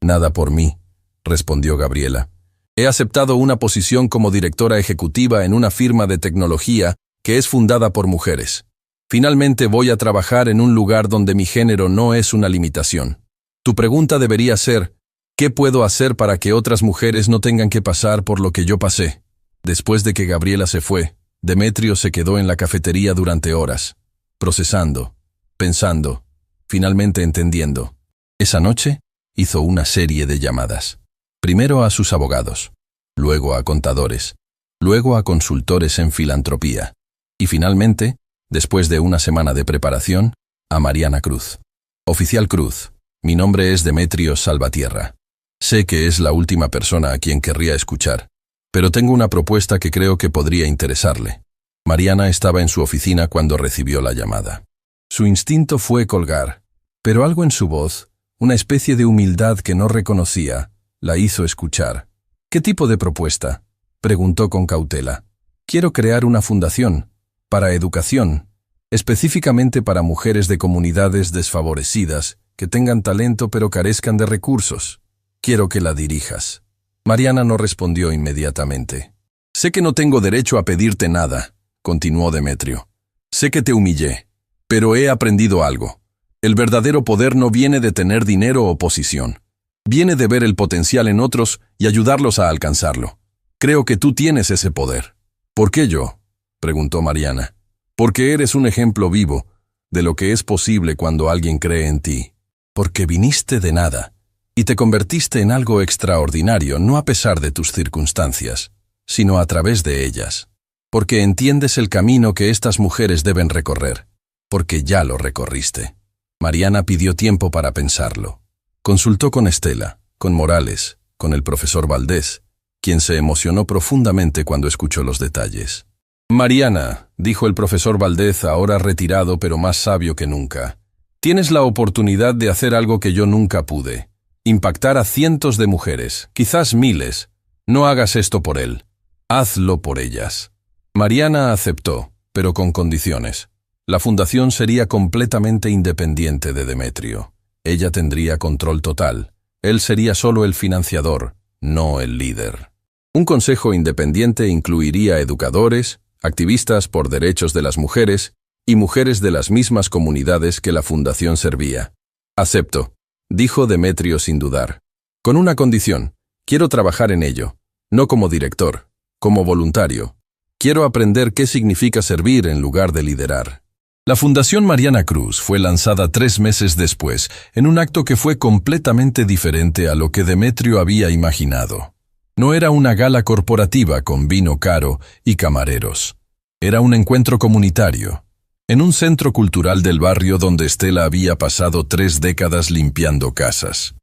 A: «Nada por mí», respondió Gabriela. «He aceptado una posición como directora ejecutiva en una firma de tecnología que es fundada por mujeres. Finalmente voy a trabajar en un lugar donde mi género no es una limitación. Tu pregunta debería ser, ¿qué puedo hacer para que otras mujeres no tengan que pasar por lo que yo pasé?» Después de que Gabriela se fue, Demetrio se quedó en la cafetería durante horas, procesando, pensando, finalmente entendiendo. Esa noche hizo una serie de llamadas. Primero a sus abogados, luego a contadores, luego a consultores en filantropía, y finalmente, después de una semana de preparación, a Mariana Cruz. «Oficial Cruz, mi nombre es Demetrio Salvatierra. Sé que es la última persona a quien querría escuchar, pero tengo una propuesta que creo que podría interesarle». Mariana estaba en su oficina cuando recibió la llamada. Su instinto fue colgar, pero algo en su voz, una especie de humildad que no reconocía, la hizo escuchar. ¿Qué tipo de propuesta?, preguntó con cautela. Quiero crear una fundación, para educación, específicamente para mujeres de comunidades desfavorecidas, que tengan talento pero carezcan de recursos. Quiero que la dirijas. Mariana no respondió inmediatamente. Sé que no tengo derecho a pedirte nada, continuó Demetrio. Sé que te humillé, pero he aprendido algo. El verdadero poder no viene de tener dinero o posición. Viene de ver el potencial en otros y ayudarlos a alcanzarlo. Creo que tú tienes ese poder. ¿Por qué yo?, preguntó Mariana. Porque eres un ejemplo vivo de lo que es posible cuando alguien cree en ti. Porque viniste de nada y te convertiste en algo extraordinario, no a pesar de tus circunstancias, sino a través de ellas. Porque entiendes el camino que estas mujeres deben recorrer. Porque ya lo recorriste. Mariana pidió tiempo para pensarlo. Consultó con Estela, con Morales, con el profesor Valdés, quien se emocionó profundamente cuando escuchó los detalles. Mariana, dijo el profesor Valdés, ahora retirado pero más sabio que nunca, tienes la oportunidad de hacer algo que yo nunca pude. Impactar a cientos de mujeres, quizás miles. No hagas esto por él. Hazlo por ellas. Mariana aceptó, pero con condiciones. La fundación sería completamente independiente de Demetrio. Ella tendría control total. Él sería solo el financiador, no el líder. Un consejo independiente incluiría educadores, activistas por derechos de las mujeres y mujeres de las mismas comunidades que la fundación servía. Acepto, dijo Demetrio sin dudar. Con una condición, quiero trabajar en ello, no como director, como voluntario. Quiero aprender qué significa servir en lugar de liderar. La Fundación Mariana Cruz fue lanzada 3 meses después, en un acto que fue completamente diferente a lo que Demetrio había imaginado. No era una gala corporativa con vino caro y camareros. Era un encuentro comunitario, en un centro cultural del barrio donde Estela había pasado 3 décadas limpiando casas.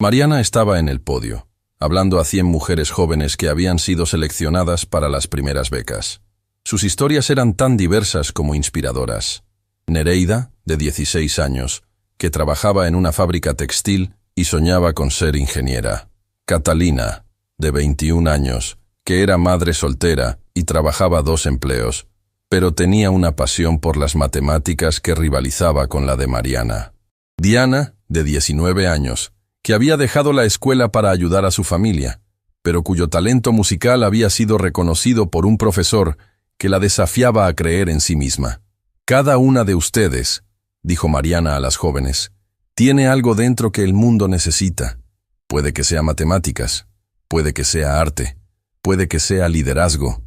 A: Mariana estaba en el podio, hablando a 100 mujeres jóvenes que habían sido seleccionadas para las primeras becas. Sus historias eran tan diversas como inspiradoras. Nereida, de 16 años, que trabajaba en una fábrica textil y soñaba con ser ingeniera. Catalina, de 21 años, que era madre soltera y trabajaba 2 empleos, pero tenía una pasión por las matemáticas que rivalizaba con la de Mariana. Diana, de 19 años, que había dejado la escuela para ayudar a su familia, pero cuyo talento musical había sido reconocido por un profesor que la desafiaba a creer en sí misma. Cada una de ustedes, dijo Mariana a las jóvenes, tiene algo dentro que el mundo necesita. Puede que sea matemáticas, puede que sea arte, puede que sea liderazgo,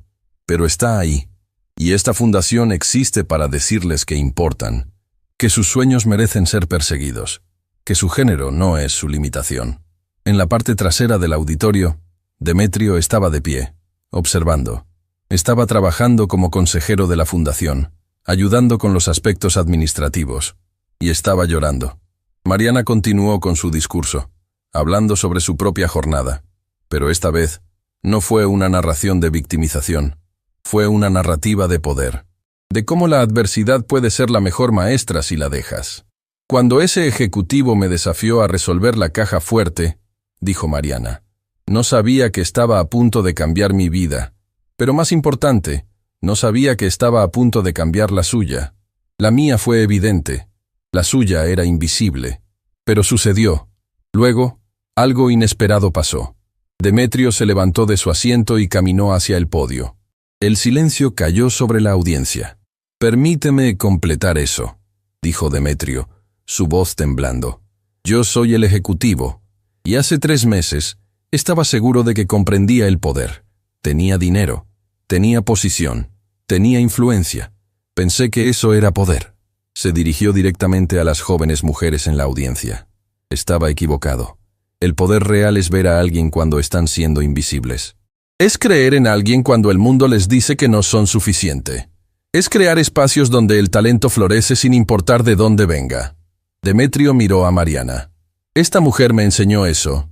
A: pero está ahí. Y esta fundación existe para decirles que importan, que sus sueños merecen ser perseguidos, que su género no es su limitación. En la parte trasera del auditorio, Demetrio estaba de pie, observando. Estaba trabajando como consejero de la fundación, ayudando con los aspectos administrativos, y estaba llorando. Mariana continuó con su discurso, hablando sobre su propia jornada, pero esta vez no fue una narración de victimización, fue una narrativa de poder, de cómo la adversidad puede ser la mejor maestra si la dejas. Cuando ese ejecutivo me desafió a resolver la caja fuerte, dijo Mariana, no sabía que estaba a punto de cambiar mi vida, pero más importante, no sabía que estaba a punto de cambiar la suya. La mía fue evidente, la suya era invisible. Pero sucedió. Luego, algo inesperado pasó. Demetrio se levantó de su asiento y caminó hacia el podio. El silencio cayó sobre la audiencia. Permíteme completar eso, dijo Demetrio, su voz temblando. Yo soy el ejecutivo, y hace 3 meses estaba seguro de que comprendía el poder. Tenía dinero, tenía posición, tenía influencia. Pensé que eso era poder. Se dirigió directamente a las jóvenes mujeres en la audiencia. Estaba equivocado. El poder real es ver a alguien cuando están siendo invisibles. Es creer en alguien cuando el mundo les dice que no son suficiente. Es crear espacios donde el talento florece sin importar de dónde venga. Demetrio miró a Mariana. Esta mujer me enseñó eso.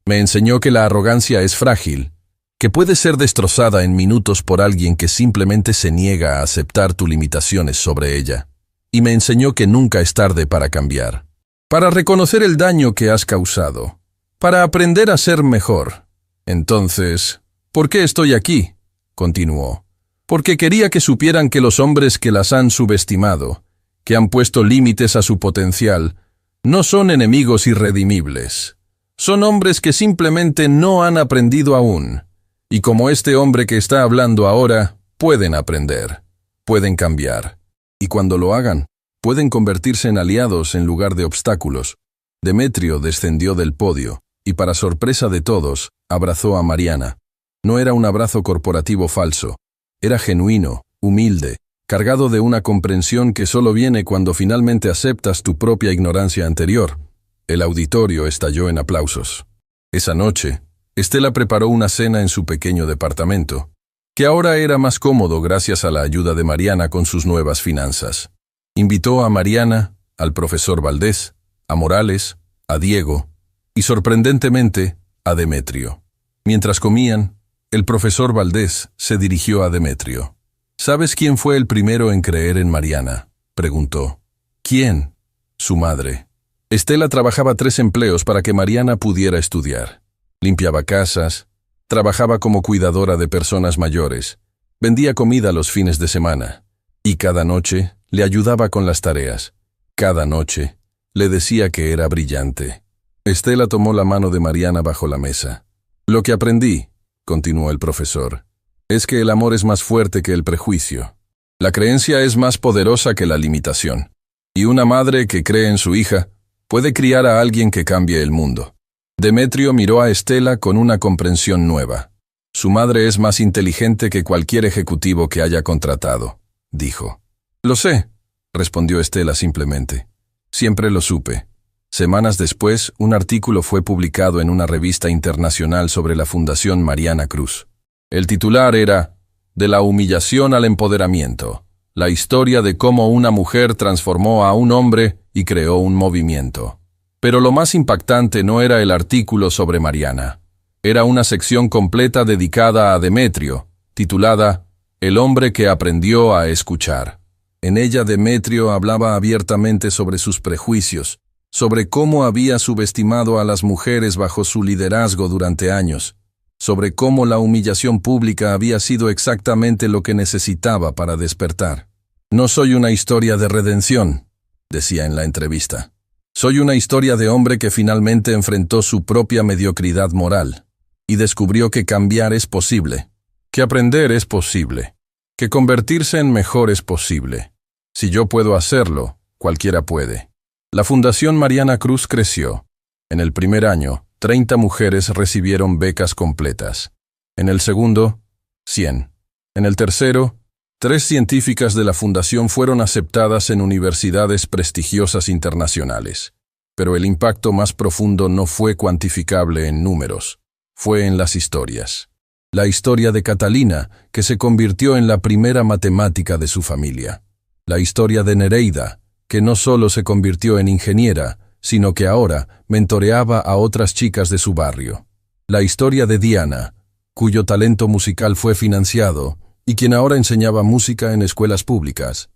A: Me enseñó que la arrogancia es frágil, que puede ser destrozada en minutos por alguien que simplemente se niega a aceptar tus limitaciones sobre ella. y me enseñó que nunca es tarde para cambiar, para reconocer el daño que has causado, para aprender a ser mejor. Entonces, ¿por qué estoy aquí?, continuó. Porque quería que supieran que los hombres que las han subestimado, que han puesto límites a su potencial, no son enemigos irredimibles. Son hombres que simplemente no han aprendido aún. Y como este hombre que está hablando ahora, pueden aprender, pueden cambiar. Y cuando lo hagan, pueden convertirse en aliados en lugar de obstáculos. Demetrio descendió del podio, y para sorpresa de todos, abrazó a Mariana. No era un abrazo corporativo falso. Era genuino, humilde, cargado de una comprensión que solo viene cuando finalmente aceptas tu propia ignorancia anterior. El auditorio estalló en aplausos. Esa noche, Estela preparó una cena en su pequeño departamento, que ahora era más cómodo gracias a la ayuda de Mariana con sus nuevas finanzas. Invitó a Mariana, al profesor Valdés, a Morales, a Diego y, sorprendentemente, a Demetrio. Mientras comían, el profesor Valdés se dirigió a Demetrio. ¿Sabes quién fue el primero en creer en Mariana?, preguntó. ¿Quién? Su madre. Estela trabajaba 3 empleos para que Mariana pudiera estudiar. Limpiaba casas, trabajaba como cuidadora de personas mayores, vendía comida los fines de semana, y cada noche le ayudaba con las tareas. Cada noche le decía que era brillante. Estela tomó la mano de Mariana bajo la mesa. Lo que aprendí, continuó el profesor, es que el amor es más fuerte que el prejuicio. La creencia es más poderosa que la limitación. Y una madre que cree en su hija puede criar a alguien que cambie el mundo. Demetrio miró a Estela con una comprensión nueva. Su madre es más inteligente que cualquier ejecutivo que haya contratado, dijo. Lo sé, respondió Estela simplemente. Siempre lo supe. Semanas después, un artículo fue publicado en una revista internacional sobre la Fundación Mariana Cruz. El titular era «De la humillación al empoderamiento. La historia de cómo una mujer transformó a un hombre y creó un movimiento». Pero lo más impactante no era el artículo sobre Mariana. Era una sección completa dedicada a Demetrio, titulada «El hombre que aprendió a escuchar». En ella Demetrio hablaba abiertamente sobre sus prejuicios, sobre cómo había subestimado a las mujeres bajo su liderazgo durante años, sobre cómo la humillación pública había sido exactamente lo que necesitaba para despertar. «No soy una historia de redención», decía en la entrevista. «Soy una historia de hombre que finalmente enfrentó su propia mediocridad moral y descubrió que cambiar es posible, que aprender es posible, que convertirse en mejor es posible. Si yo puedo hacerlo, cualquiera puede». La Fundación Mariana Cruz creció. En el primer año, 30 mujeres recibieron becas completas. En el segundo, 100. En el tercero, 3 científicas de la Fundación fueron aceptadas en universidades prestigiosas internacionales. Pero el impacto más profundo no fue cuantificable en números, fue en las historias. La historia de Catalina, que se convirtió en la primera matemática de su familia. La historia de Nereida, que no solo se convirtió en ingeniera, sino que ahora mentoreaba a otras chicas de su barrio. La historia de Diana, cuyo talento musical fue financiado y quien ahora enseñaba música en escuelas públicas.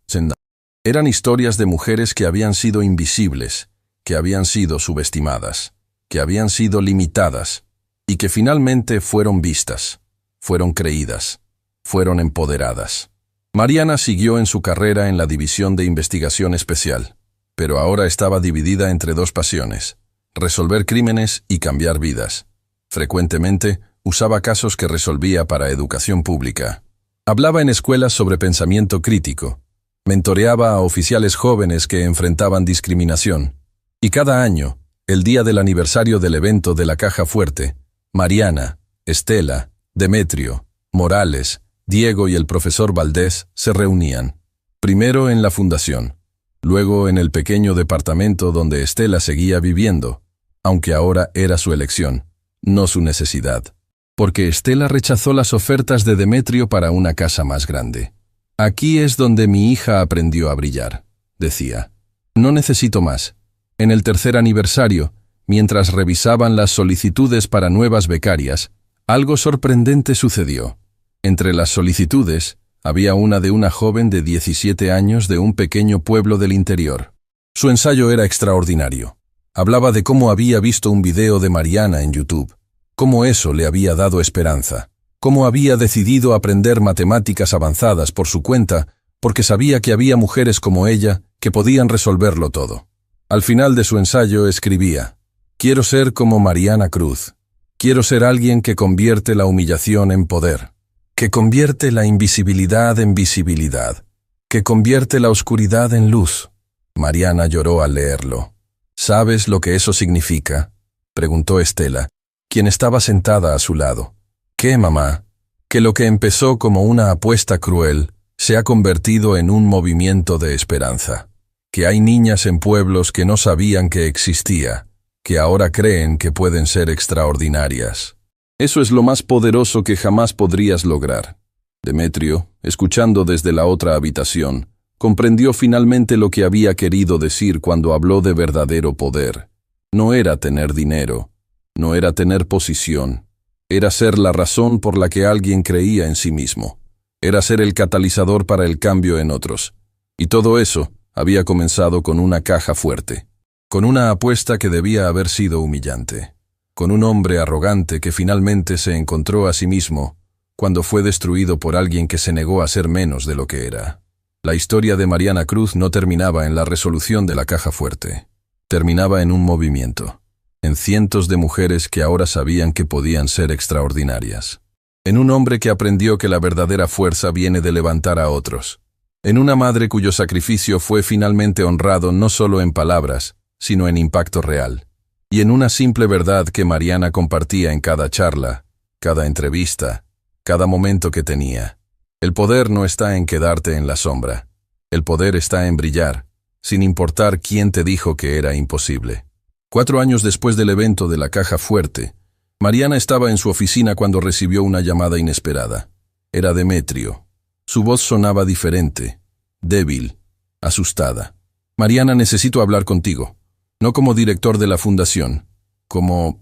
A: Eran historias de mujeres que habían sido invisibles, que habían sido subestimadas, que habían sido limitadas y que finalmente fueron vistas, fueron creídas, fueron empoderadas. Mariana siguió en su carrera en la División de Investigación Especial, pero ahora estaba dividida entre 2 pasiones: resolver crímenes y cambiar vidas. Frecuentemente, usaba casos que resolvía para educación pública. Hablaba en escuelas sobre pensamiento crítico. Mentoreaba a oficiales jóvenes que enfrentaban discriminación. Y cada año, el día del aniversario del evento de la Caja Fuerte, Mariana, Estela, Demetrio, Morales, Diego y el profesor Valdés se reunían. Primero en la fundación, luego en el pequeño departamento donde Estela seguía viviendo, aunque ahora era su elección, no su necesidad. Porque Estela rechazó las ofertas de Demetrio para una casa más grande. «Aquí es donde mi hija aprendió a brillar», decía. «No necesito más». En el tercer aniversario, mientras revisaban las solicitudes para nuevas becarias, algo sorprendente sucedió. Entre las solicitudes, Había una de una joven de 17 años de un pequeño pueblo del interior. Su ensayo era extraordinario. Hablaba de cómo había visto un video de Mariana en YouTube, cómo eso le había dado esperanza, cómo había decidido aprender matemáticas avanzadas por su cuenta porque sabía que había mujeres como ella que podían resolverlo todo. Al final de su ensayo escribía: «Quiero ser como Mariana Cruz. Quiero ser alguien que convierte la humillación en poder, que convierte la invisibilidad en visibilidad, que convierte la oscuridad en luz». Mariana lloró al leerlo. «¿Sabes lo que eso significa?», preguntó Estela, quien estaba sentada a su lado. «¿Qué, mamá?». «Que lo que empezó como una apuesta cruel se ha convertido en un movimiento de esperanza. Que hay niñas en pueblos que no sabían que existía, que ahora creen que pueden ser extraordinarias. Eso es lo más poderoso que jamás podrías lograr». Demetrio, escuchando desde la otra habitación, comprendió finalmente lo que había querido decir cuando habló de verdadero poder. No era tener dinero, no era tener posición, era ser la razón por la que alguien creía en sí mismo, era ser el catalizador para el cambio en otros. Y todo eso había comenzado con una caja fuerte, con una apuesta que debía haber sido humillante, con un hombre arrogante que finalmente se encontró a sí mismo cuando fue destruido por alguien que se negó a ser menos de lo que era. La historia de Mariana Cruz no terminaba en la resolución de la caja fuerte. Terminaba en un movimiento, en cientos de mujeres que ahora sabían que podían ser extraordinarias. En un hombre que aprendió que la verdadera fuerza viene de levantar a otros. En una madre cuyo sacrificio fue finalmente honrado no solo en palabras, sino en impacto real. Y en una simple verdad que Mariana compartía en cada charla, cada entrevista, cada momento que tenía. El poder no está en quedarte en la sombra. El poder está en brillar, sin importar quién te dijo que era imposible. 4 años después del evento de la caja fuerte, Mariana estaba en su oficina cuando recibió una llamada inesperada. Era Demetrio. Su voz sonaba diferente, débil, asustada. «Mariana, necesito hablar contigo. No como director de la fundación, como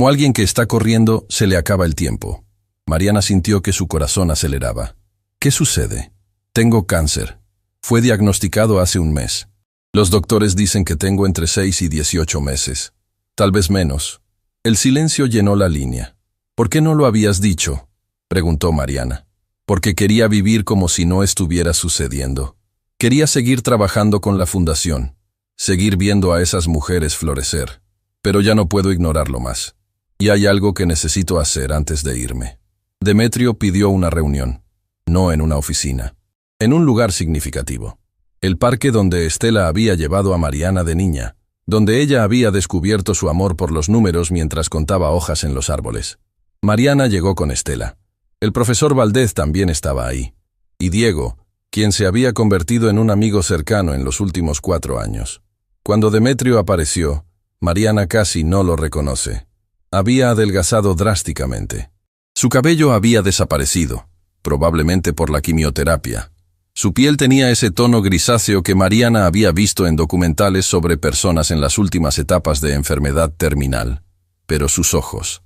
A: alguien que está corriendo, se le acaba el tiempo». Mariana sintió que su corazón aceleraba. «¿Qué sucede?». «Tengo cáncer. Fue diagnosticado hace un mes. Los doctores dicen que tengo entre 6 y 18 meses. Tal vez menos». El silencio llenó la línea. «¿Por qué no lo habías dicho?», preguntó Mariana. «Porque quería vivir como si no estuviera sucediendo. Quería seguir trabajando con la fundación, seguir viendo a esas mujeres florecer. Pero ya no puedo ignorarlo más. Y hay algo que necesito hacer antes de irme». Demetrio pidió una reunión, no en una oficina, en un lugar significativo. El parque donde Estela había llevado a Mariana de niña, donde ella había descubierto su amor por los números mientras contaba hojas en los árboles. Mariana llegó con Estela. El profesor Valdez también estaba ahí. Y Diego, quien se había convertido en un amigo cercano en los últimos 4 años. Cuando Demetrio apareció, Mariana casi no lo reconoce. Había adelgazado drásticamente. Su cabello había desaparecido, probablemente por la quimioterapia. Su piel tenía ese tono grisáceo que Mariana había visto en documentales sobre personas en las últimas etapas de enfermedad terminal. Pero sus ojos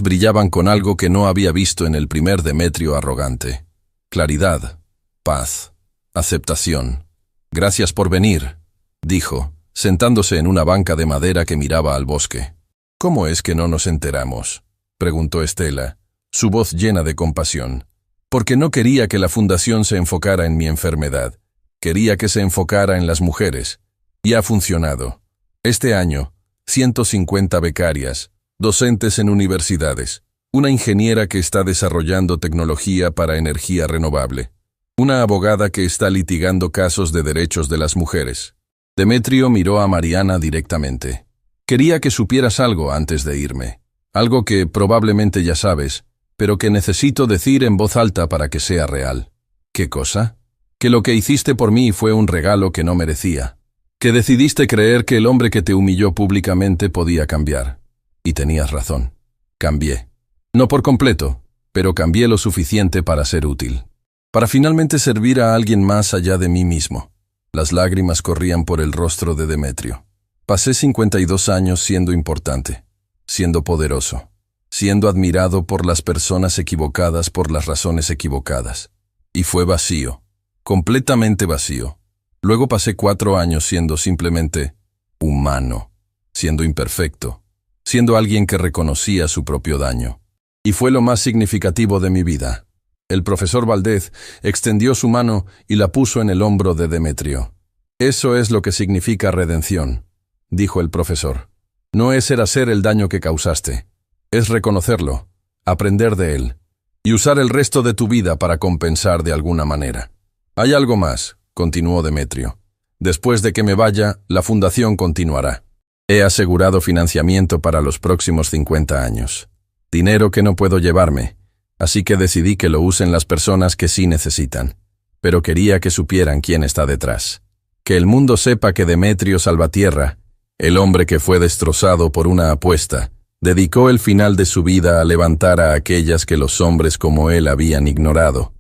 A: brillaban con algo que no había visto en el primer Demetrio arrogante. Claridad, paz, aceptación. «Gracias por venir», dijo, sentándose en una banca de madera que miraba al bosque. «¿Cómo es que no nos enteramos?», preguntó Estela, su voz llena de compasión. «Porque no quería que la fundación se enfocara en mi enfermedad. Quería que se enfocara en las mujeres. Y ha funcionado. Este año, 150 becarias, docentes en universidades, una ingeniera que está desarrollando tecnología para energía renovable, una abogada que está litigando casos de derechos de las mujeres». Demetrio miró a Mariana directamente. «Quería que supieras algo antes de irme. Algo que probablemente ya sabes, pero que necesito decir en voz alta para que sea real». «¿Qué cosa?». «Que lo que hiciste por mí fue un regalo que no merecía. Que decidiste creer que el hombre que te humilló públicamente podía cambiar. Y tenías razón. Cambié. No por completo, pero cambié lo suficiente para ser útil. Para finalmente servir a alguien más allá de mí mismo». Las lágrimas corrían por el rostro de Demetrio. «Pasé 52 años siendo importante, siendo poderoso, siendo admirado por las personas equivocadas por las razones equivocadas. Y fue vacío, completamente vacío. Luego pasé 4 años siendo simplemente humano, siendo imperfecto, siendo alguien que reconocía su propio daño. Y fue lo más significativo de mi vida. El profesor Valdez extendió su mano y la puso en el hombro de Demetrio. «Eso es lo que significa redención», dijo el profesor. «No es hacer el daño que causaste. Es reconocerlo, aprender de él, y usar el resto de tu vida para compensar de alguna manera». «Hay algo más», continuó Demetrio. «Después de que me vaya, la fundación continuará. He asegurado financiamiento para los próximos 50 años. Dinero que no puedo llevarme, así que decidí que lo usen las personas que sí necesitan. Pero quería que supieran quién está detrás. Que el mundo sepa que Demetrio Salvatierra, el hombre que fue destrozado por una apuesta, dedicó el final de su vida a levantar a aquellas que los hombres como él habían ignorado».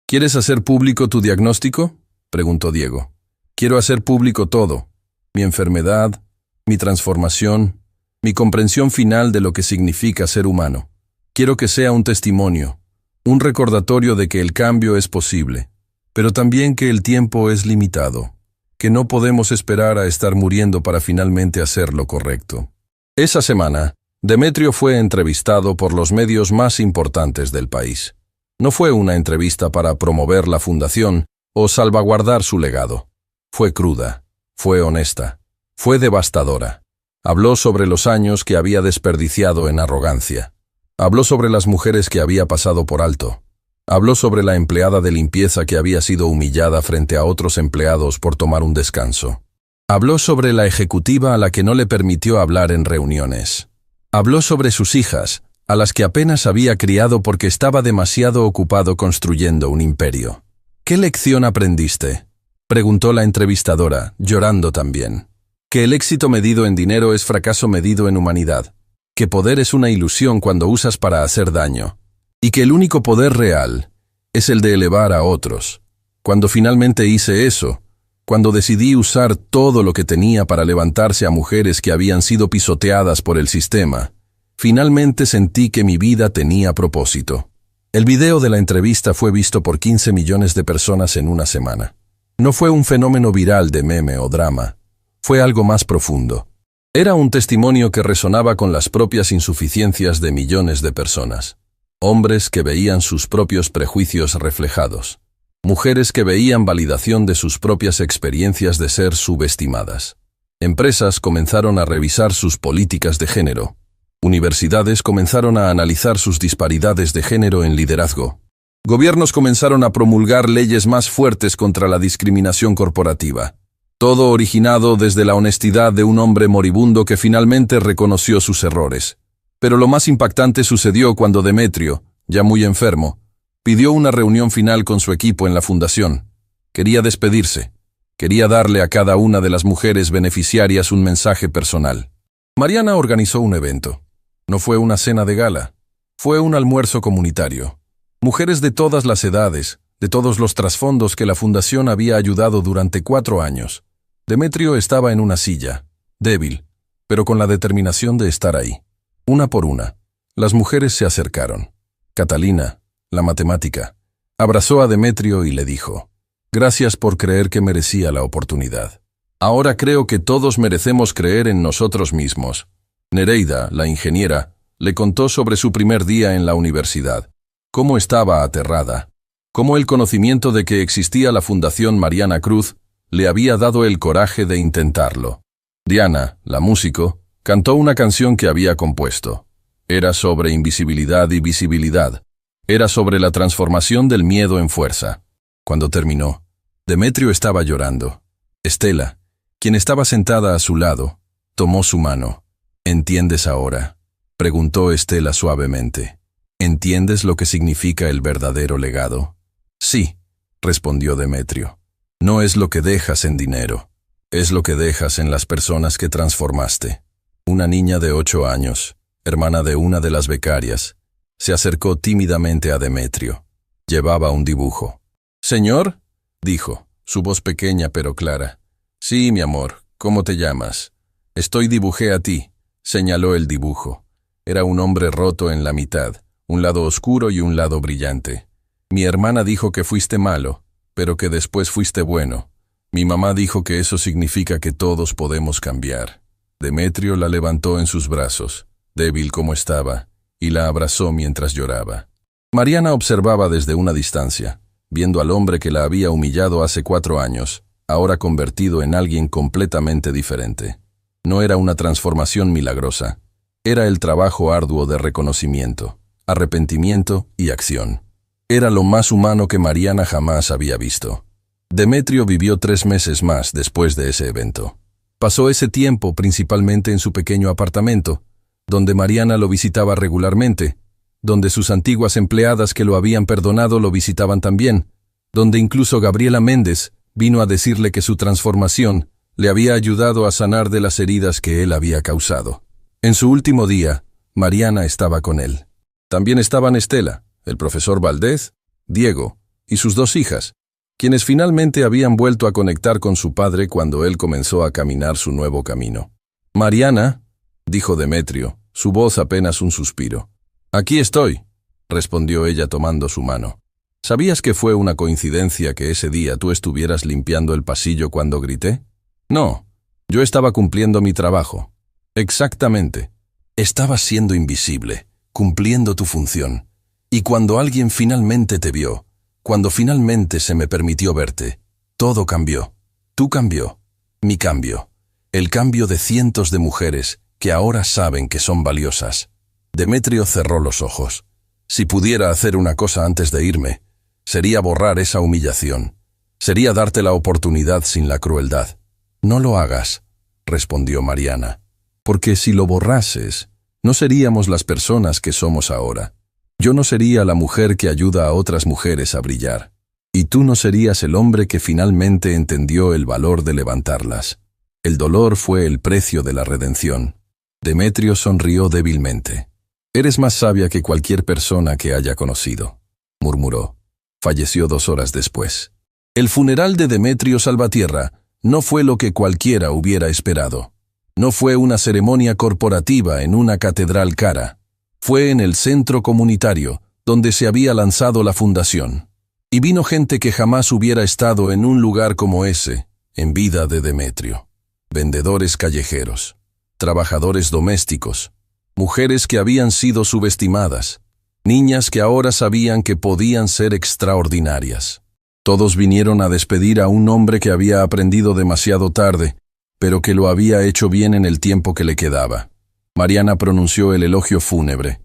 A: «¿Quieres hacer público tu diagnóstico?», preguntó Diego. «Quiero hacer público todo. Mi enfermedad, mi transformación, mi comprensión final de lo que significa ser humano. Quiero que sea un testimonio, un recordatorio de que el cambio es posible, pero también que el tiempo es limitado, que no podemos esperar a estar muriendo para finalmente hacer lo correcto». Esa semana, Demetrio fue entrevistado por los medios más importantes del país. No fue una entrevista para promover la fundación o salvaguardar su legado. Fue cruda, fue honesta, fue devastadora. Habló sobre los años que había desperdiciado en arrogancia. Habló sobre las mujeres que había pasado por alto. Habló sobre la empleada de limpieza que había sido humillada frente a otros empleados por tomar un descanso. Habló sobre la ejecutiva a la que no le permitió hablar en reuniones. Habló sobre sus hijas, a las que apenas había criado porque estaba demasiado ocupado construyendo un imperio. «¿Qué lección aprendiste?», preguntó la entrevistadora, llorando también. «Que el éxito medido en dinero es fracaso medido en humanidad. Que poder es una ilusión cuando usas para hacer daño. Y que el único poder real es el de elevar a otros. Cuando finalmente hice eso, cuando decidí usar todo lo que tenía para levantarse a mujeres que habían sido pisoteadas por el sistema, finalmente sentí que mi vida tenía propósito». El video de la entrevista fue visto por 15 millones de personas en una semana. No fue un fenómeno viral de meme o drama. Fue algo más profundo. Era un testimonio que resonaba con las propias insuficiencias de millones de personas. Hombres que veían sus propios prejuicios reflejados. Mujeres que veían validación de sus propias experiencias de ser subestimadas. Empresas comenzaron a revisar sus políticas de género. Universidades comenzaron a analizar sus disparidades de género en liderazgo. Gobiernos comenzaron a promulgar leyes más fuertes contra la discriminación corporativa. Todo originado desde la honestidad de un hombre moribundo que finalmente reconoció sus errores. Pero lo más impactante sucedió cuando Demetrio, ya muy enfermo, pidió una reunión final con su equipo en la fundación. Quería despedirse. Quería darle a cada una de las mujeres beneficiarias un mensaje personal. Mariana organizó un evento. No fue una cena de gala. Fue un almuerzo comunitario. Mujeres de todas las edades, de todos los trasfondos que la fundación había ayudado durante 4 años. Demetrio estaba en una silla, débil, pero con la determinación de estar ahí. Una por una, las mujeres se acercaron. Catalina, la matemática, abrazó a Demetrio y le dijo: «Gracias por creer que merecía la oportunidad. Ahora creo que todos merecemos creer en nosotros mismos». Nereida, la ingeniera, le contó sobre su primer día en la universidad, cómo estaba aterrada, cómo el conocimiento de que existía la Fundación Mariana Cruz le había dado el coraje de intentarlo. Diana, la músico, cantó una canción que había compuesto. Era sobre invisibilidad y visibilidad. Era sobre la transformación del miedo en fuerza. Cuando terminó, Demetrio estaba llorando. Estela, quien estaba sentada a su lado, tomó su mano. «¿Entiendes ahora?», preguntó Estela suavemente. «¿Entiendes lo que significa el verdadero legado?». «Sí», respondió Demetrio. «No es lo que dejas en dinero, es lo que dejas en las personas que transformaste». Una niña de 8 años, hermana de una de las becarias, se acercó tímidamente a Demetrio. Llevaba un dibujo. «¿Señor?», dijo, su voz pequeña pero clara. «Sí, mi amor, ¿cómo te llamas?». «Dibujé a ti», señaló el dibujo. Era un hombre roto en la mitad, un lado oscuro y un lado brillante. Mi hermana dijo que fuiste malo, pero que después fuiste bueno. Mi mamá dijo que eso significa que todos podemos cambiar. Demetrio la levantó en sus brazos, débil como estaba, y la abrazó mientras lloraba. Mariana observaba desde una distancia, viendo al hombre que la había humillado hace 4 años, ahora convertido en alguien completamente diferente. No era una transformación milagrosa, era el trabajo arduo de reconocimiento, arrepentimiento y acción. Era lo más humano que Mariana jamás había visto. Demetrio vivió 3 meses más después de ese evento. Pasó ese tiempo principalmente en su pequeño apartamento, donde Mariana lo visitaba regularmente, donde sus antiguas empleadas que lo habían perdonado lo visitaban también, donde incluso Gabriela Méndez vino a decirle que su transformación le había ayudado a sanar de las heridas que él había causado. En su último día, Mariana estaba con él. También estaban Estela, el profesor Valdez, Diego y sus 2 hijas, quienes finalmente habían vuelto a conectar con su padre cuando él comenzó a caminar su nuevo camino. «Mariana», dijo Demetrio, su voz apenas un suspiro. «Aquí estoy», respondió ella tomando su mano. «¿Sabías que fue una coincidencia que ese día tú estuvieras limpiando el pasillo cuando grité?» «No, yo estaba cumpliendo mi trabajo». «Exactamente. Estabas siendo invisible, cumpliendo tu función. Y cuando alguien finalmente te vio, cuando finalmente se me permitió verte, todo cambió. Tú cambió, mi cambio, el cambio de cientos de mujeres que ahora saben que son valiosas». Demetrio cerró los ojos. «Si pudiera hacer una cosa antes de irme, sería borrar esa humillación. Sería darte la oportunidad sin la crueldad». «No lo hagas», respondió Mariana, «porque si lo borrases, no seríamos las personas que somos ahora. Yo no sería la mujer que ayuda a otras mujeres a brillar. Y tú no serías el hombre que finalmente entendió el valor de levantarlas. El dolor fue el precio de la redención». Demetrio sonrió débilmente. «Eres más sabia que cualquier persona que haya conocido», murmuró. Falleció 2 horas después. El funeral de Demetrio Salvatierra no fue lo que cualquiera hubiera esperado. No fue una ceremonia corporativa en una catedral cara. Fue en el centro comunitario, donde se había lanzado la fundación. Y vino gente que jamás hubiera estado en un lugar como ese, en vida de Demetrio. Vendedores callejeros, trabajadores domésticos, mujeres que habían sido subestimadas, niñas que ahora sabían que podían ser extraordinarias. Todos vinieron a despedir a un hombre que había aprendido demasiado tarde, pero que lo había hecho bien en el tiempo que le quedaba. Mariana pronunció el elogio fúnebre.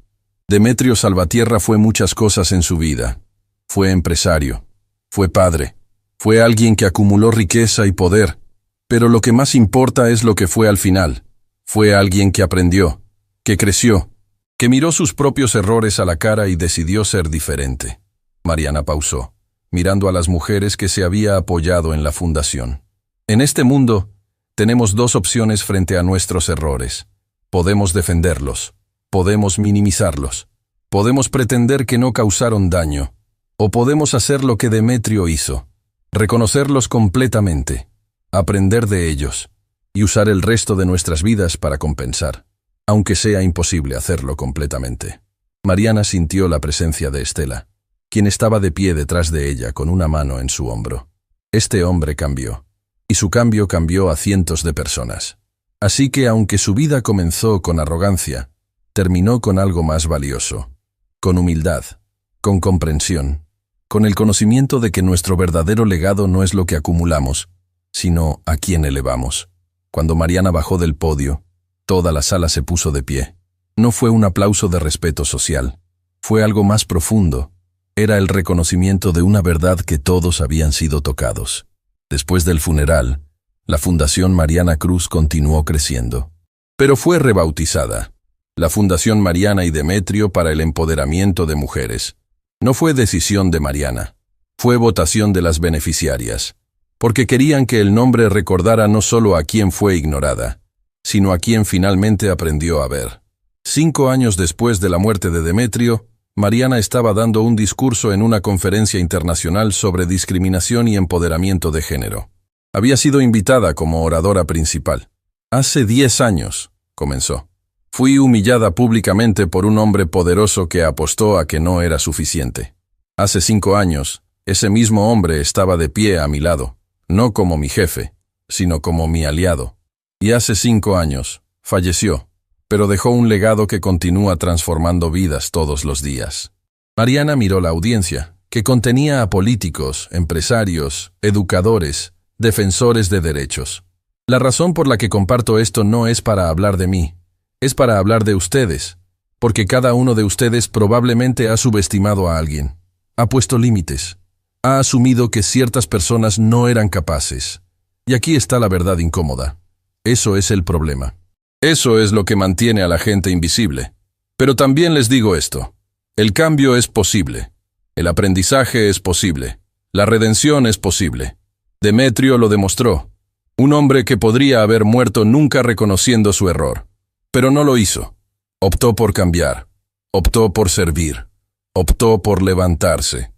A: Demetrio Salvatierra fue muchas cosas en su vida. Fue empresario, fue padre, fue alguien que acumuló riqueza y poder, pero lo que más importa es lo que fue al final. Fue alguien que aprendió, que creció, que miró sus propios errores a la cara y decidió ser diferente. Mariana pausó, mirando a las mujeres que se había apoyado en la fundación. En este mundo, tenemos 2 opciones frente a nuestros errores. Podemos defenderlos, podemos minimizarlos, podemos pretender que no causaron daño, o podemos hacer lo que Demetrio hizo, reconocerlos completamente, aprender de ellos, y usar el resto de nuestras vidas para compensar, aunque sea imposible hacerlo completamente. Mariana sintió la presencia de Estela, quien estaba de pie detrás de ella con una mano en su hombro. Este hombre cambió, y su cambio cambió a cientos de personas. Así que aunque su vida comenzó con arrogancia, terminó con algo más valioso, con humildad, con comprensión, con el conocimiento de que nuestro verdadero legado no es lo que acumulamos, sino a quién elevamos. Cuando Mariana bajó del podio, toda la sala se puso de pie. No fue un aplauso de respeto social, fue algo más profundo. Era el reconocimiento de una verdad que todos habían sido tocados. Después del funeral, la Fundación Mariana Cruz continuó creciendo, pero fue rebautizada. La Fundación Mariana y Demetrio para el Empoderamiento de Mujeres. No fue decisión de Mariana, fue votación de las beneficiarias, porque querían que el nombre recordara no solo a quien fue ignorada, sino a quien finalmente aprendió a ver. 5 años después de la muerte de Demetrio, Mariana estaba dando un discurso en una conferencia internacional sobre discriminación y empoderamiento de género. Había sido invitada como oradora principal. «Hace 10 años», comenzó, Fui humillada públicamente por un hombre poderoso que apostó a que no era suficiente. Hace 5 años, ese mismo hombre estaba de pie a mi lado, no como mi jefe, sino como mi aliado. Y hace 5 años, falleció, pero dejó un legado que continúa transformando vidas todos los días. Mariana miró la audiencia, que contenía a políticos, empresarios, educadores, defensores de derechos. La razón por la que comparto esto no es para hablar de mí, es para hablar de ustedes, porque cada uno de ustedes probablemente ha subestimado a alguien, ha puesto límites, ha asumido que ciertas personas no eran capaces. Y aquí está la verdad incómoda. Eso es el problema. Eso es lo que mantiene a la gente invisible. Pero también les digo esto. El cambio es posible. El aprendizaje es posible. La redención es posible. Demetrio lo demostró. Un hombre que podría haber muerto nunca reconociendo su error. Pero no lo hizo. Optó por cambiar. Optó por servir. Optó por levantarse.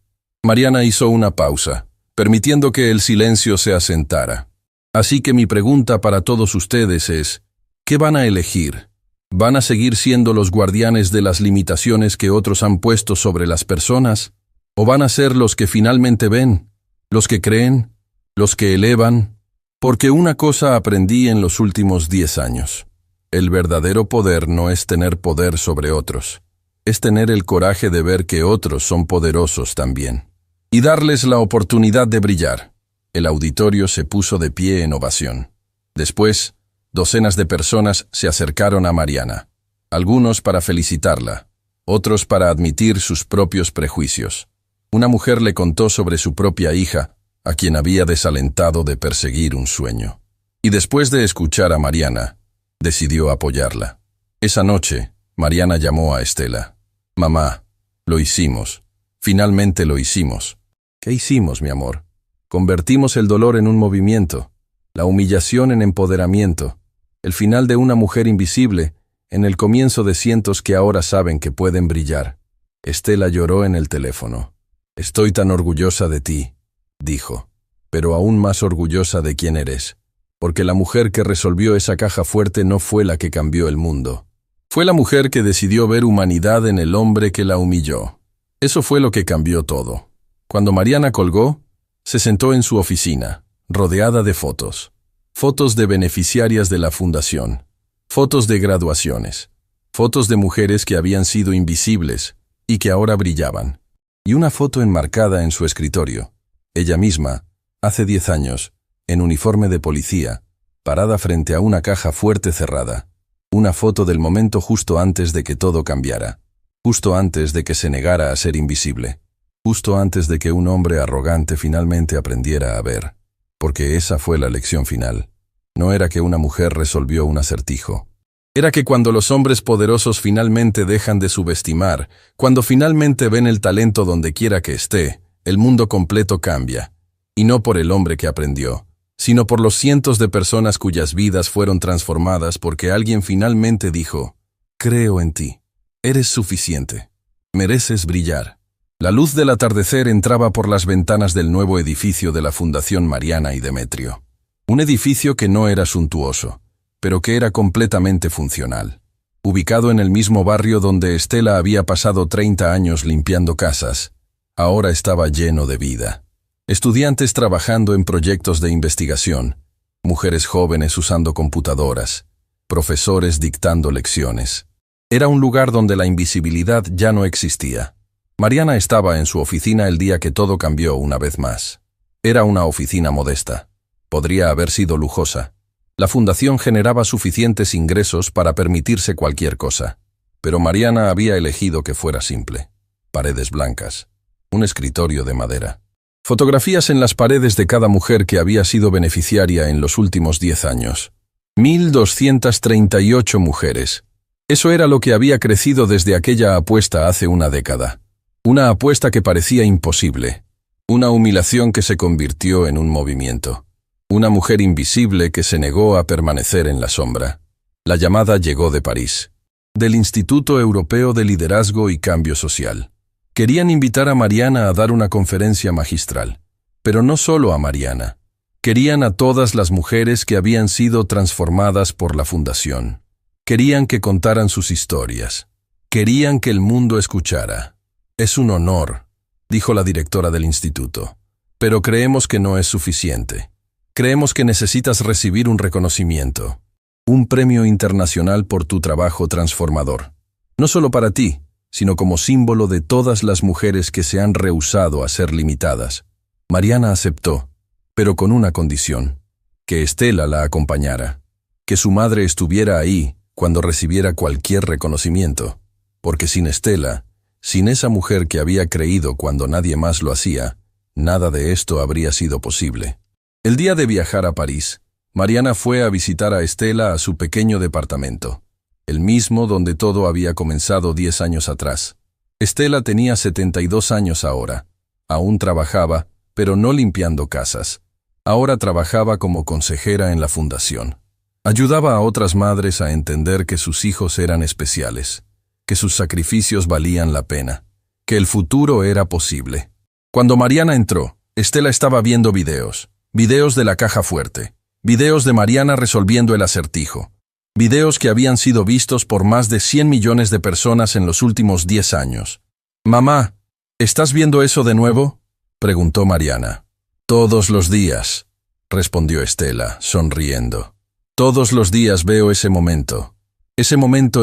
A: Mariana hizo una pausa, permitiendo que el silencio se asentara. Así que mi pregunta para todos ustedes es, ¿qué van a elegir? ¿Van a seguir siendo los guardianes de las limitaciones que otros han puesto sobre las personas? ¿O van a ser los que finalmente ven, los que creen, los que elevan? Porque una cosa aprendí en los últimos 10 años. El verdadero poder no es tener poder sobre otros, es tener el coraje de ver que otros son poderosos también. Y darles la oportunidad de brillar. El auditorio se puso de pie en ovación. Después, docenas de personas se acercaron a Mariana, algunos para felicitarla, otros para admitir sus propios prejuicios. Una mujer le contó sobre su propia hija, a quien había desalentado de perseguir un sueño. Y después de escuchar a Mariana, decidió apoyarla. Esa noche, Mariana llamó a Estela. «Mamá, lo hicimos. Finalmente lo hicimos». «¿Qué hicimos, mi amor?» «Convertimos el dolor en un movimiento, la humillación en empoderamiento, el final de una mujer invisible en el comienzo de cientos que ahora saben que pueden brillar». Estela lloró en el teléfono. «Estoy tan orgullosa de ti», dijo, «pero aún más orgullosa de quién eres, porque la mujer que resolvió esa caja fuerte no fue la que cambió el mundo. Fue la mujer que decidió ver humanidad en el hombre que la humilló. Eso fue lo que cambió todo». Cuando Mariana colgó, se sentó en su oficina, rodeada de fotos. Fotos de beneficiarias de la fundación, fotos de graduaciones, fotos de mujeres que habían sido invisibles y que ahora brillaban. Y una foto enmarcada en su escritorio, ella misma, hace 10 años, en uniforme de policía, parada frente a una caja fuerte cerrada. Una foto del momento justo antes de que todo cambiara, justo antes de que se negara a ser invisible, justo antes de que un hombre arrogante finalmente aprendiera a ver. Porque esa fue la lección final. No era que una mujer resolvió un acertijo. Era que cuando los hombres poderosos finalmente dejan de subestimar, cuando finalmente ven el talento donde quiera que esté, el mundo completo cambia. Y no por el hombre que aprendió, sino por los cientos de personas cuyas vidas fueron transformadas porque alguien finalmente dijo, «Creo en ti. Eres suficiente. Mereces brillar». La luz del atardecer entraba por las ventanas del nuevo edificio de la Fundación Mariana y Demetrio. Un edificio que no era suntuoso, pero que era completamente funcional. Ubicado en el mismo barrio donde Estela había pasado 30 años limpiando casas, ahora estaba lleno de vida. Estudiantes trabajando en proyectos de investigación, mujeres jóvenes usando computadoras, profesores dictando lecciones. Era un lugar donde la invisibilidad ya no existía. Mariana estaba en su oficina el día que todo cambió una vez más. Era una oficina modesta. Podría haber sido lujosa. La fundación generaba suficientes ingresos para permitirse cualquier cosa. Pero Mariana había elegido que fuera simple. Paredes blancas. Un escritorio de madera. Fotografías en las paredes de cada mujer que había sido beneficiaria en los últimos 10 años. 1.238 mujeres. Eso era lo que había crecido desde aquella apuesta hace una década. Una apuesta que parecía imposible. Una humillación que se convirtió en un movimiento. Una mujer invisible que se negó a permanecer en la sombra. La llamada llegó de París, del Instituto Europeo de Liderazgo y Cambio Social. Querían invitar a Mariana a dar una conferencia magistral. Pero no solo a Mariana. Querían a todas las mujeres que habían sido transformadas por la fundación. Querían que contaran sus historias. Querían que el mundo escuchara. Es un honor, dijo la directora del instituto. Pero creemos que no es suficiente. Creemos que necesitas recibir un reconocimiento. Un premio internacional por tu trabajo transformador. No solo para ti, sino como símbolo de todas las mujeres que se han rehusado a ser limitadas. Mariana aceptó, pero con una condición: que Estela la acompañara, que su madre estuviera ahí cuando recibiera cualquier reconocimiento, porque sin Estela, sin esa mujer que había creído cuando nadie más lo hacía, nada de esto habría sido posible. El día de viajar a París, Mariana fue a visitar a Estela a su pequeño departamento, el mismo donde todo había comenzado 10 años atrás. Estela tenía 72 años ahora. Aún trabajaba, pero no limpiando casas. Ahora trabajaba como consejera en la fundación. Ayudaba a otras madres a entender que sus hijos eran especiales, que sus sacrificios valían la pena, que el futuro era posible. Cuando Mariana entró, Estela estaba viendo videos de la caja fuerte, videos de Mariana resolviendo el acertijo, videos que habían sido vistos por más de 100 millones de personas en los últimos 10 años. «Mamá, ¿estás viendo eso de nuevo?», preguntó Mariana. «Todos los días», respondió Estela, sonriendo. «Todos los días veo ese momento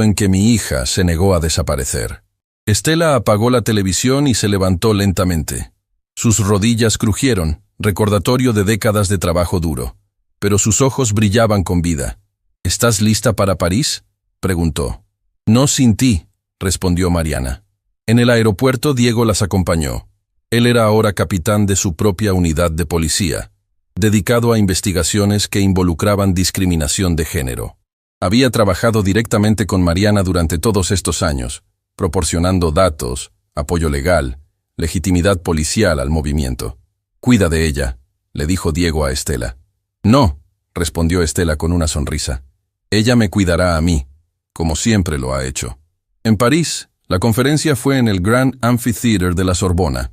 A: en que mi hija se negó a desaparecer». Estela apagó la televisión y se levantó lentamente. Sus rodillas crujieron, recordatorio de décadas de trabajo duro, pero sus ojos brillaban con vida. «¿Estás lista para París?», preguntó. «No sin ti», respondió Mariana. En el aeropuerto Diego las acompañó. Él era ahora capitán de su propia unidad de policía, dedicado a investigaciones que involucraban discriminación de género. Había trabajado directamente con Mariana durante todos estos años, proporcionando datos, apoyo legal, legitimidad policial al movimiento. «Cuida de ella», le dijo Diego a Estela. «No», respondió Estela con una sonrisa. «Ella me cuidará a mí, como siempre lo ha hecho». En París, la conferencia fue en el Grand Amphitheatre de la Sorbona,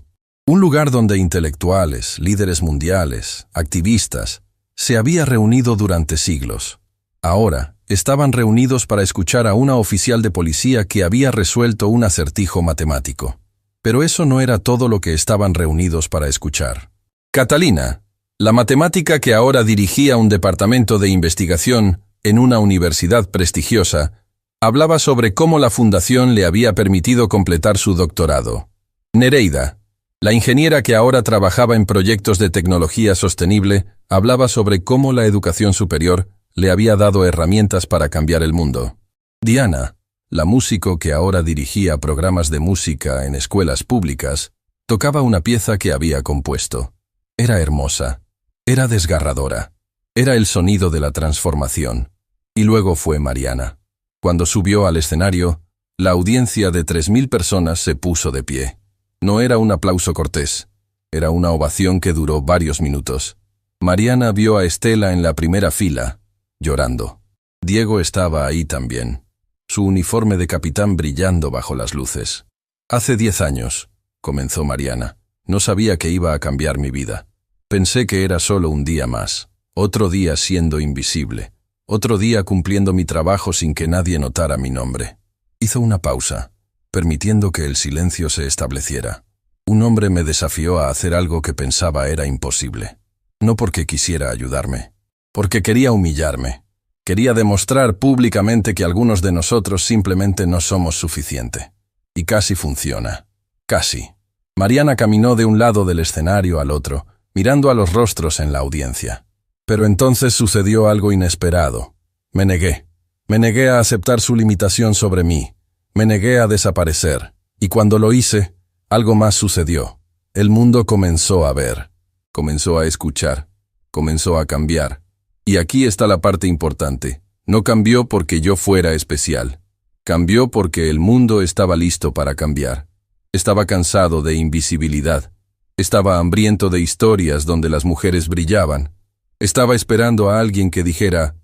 A: un lugar donde intelectuales, líderes mundiales, activistas, se había reunido durante siglos. Ahora, estaban reunidos para escuchar a una oficial de policía que había resuelto un acertijo matemático. Pero eso no era todo lo que estaban reunidos para escuchar. Catalina, la matemática que ahora dirigía un departamento de investigación en una universidad prestigiosa, hablaba sobre cómo la fundación le había permitido completar su doctorado. Nereida, la ingeniera que ahora trabajaba en proyectos de tecnología sostenible, hablaba sobre cómo la educación superior le había dado herramientas para cambiar el mundo. Diana, la músico que ahora dirigía programas de música en escuelas públicas, tocaba una pieza que había compuesto. Era hermosa, era desgarradora, era el sonido de la transformación. Y luego fue Mariana. Cuando subió al escenario, la audiencia de 3.000 personas se puso de pie. No era un aplauso cortés, era una ovación que duró varios minutos. Mariana vio a Estela en la primera fila, llorando. Diego estaba ahí también, su uniforme de capitán brillando bajo las luces. «Hace 10 años», comenzó Mariana, «no sabía que iba a cambiar mi vida. Pensé que era solo un día más, otro día siendo invisible, otro día cumpliendo mi trabajo sin que nadie notara mi nombre». Hizo una pausa, permitiendo que el silencio se estableciera. «Un hombre me desafió a hacer algo que pensaba era imposible. No porque quisiera ayudarme, porque quería humillarme. Quería demostrar públicamente que algunos de nosotros simplemente no somos suficiente. Y casi funciona. Casi». Mariana caminó de un lado del escenario al otro, mirando a los rostros en la audiencia. Pero entonces sucedió algo inesperado. Me negué. Me negué a aceptar su limitación sobre mí. Me negué a desaparecer. Y cuando lo hice, algo más sucedió. El mundo comenzó a ver. Comenzó a escuchar. Comenzó a cambiar. Y aquí está la parte importante. No cambió porque yo fuera especial. Cambió porque el mundo estaba listo para cambiar. Estaba cansado de invisibilidad. Estaba hambriento de historias donde las mujeres brillaban. Estaba esperando a alguien que dijera: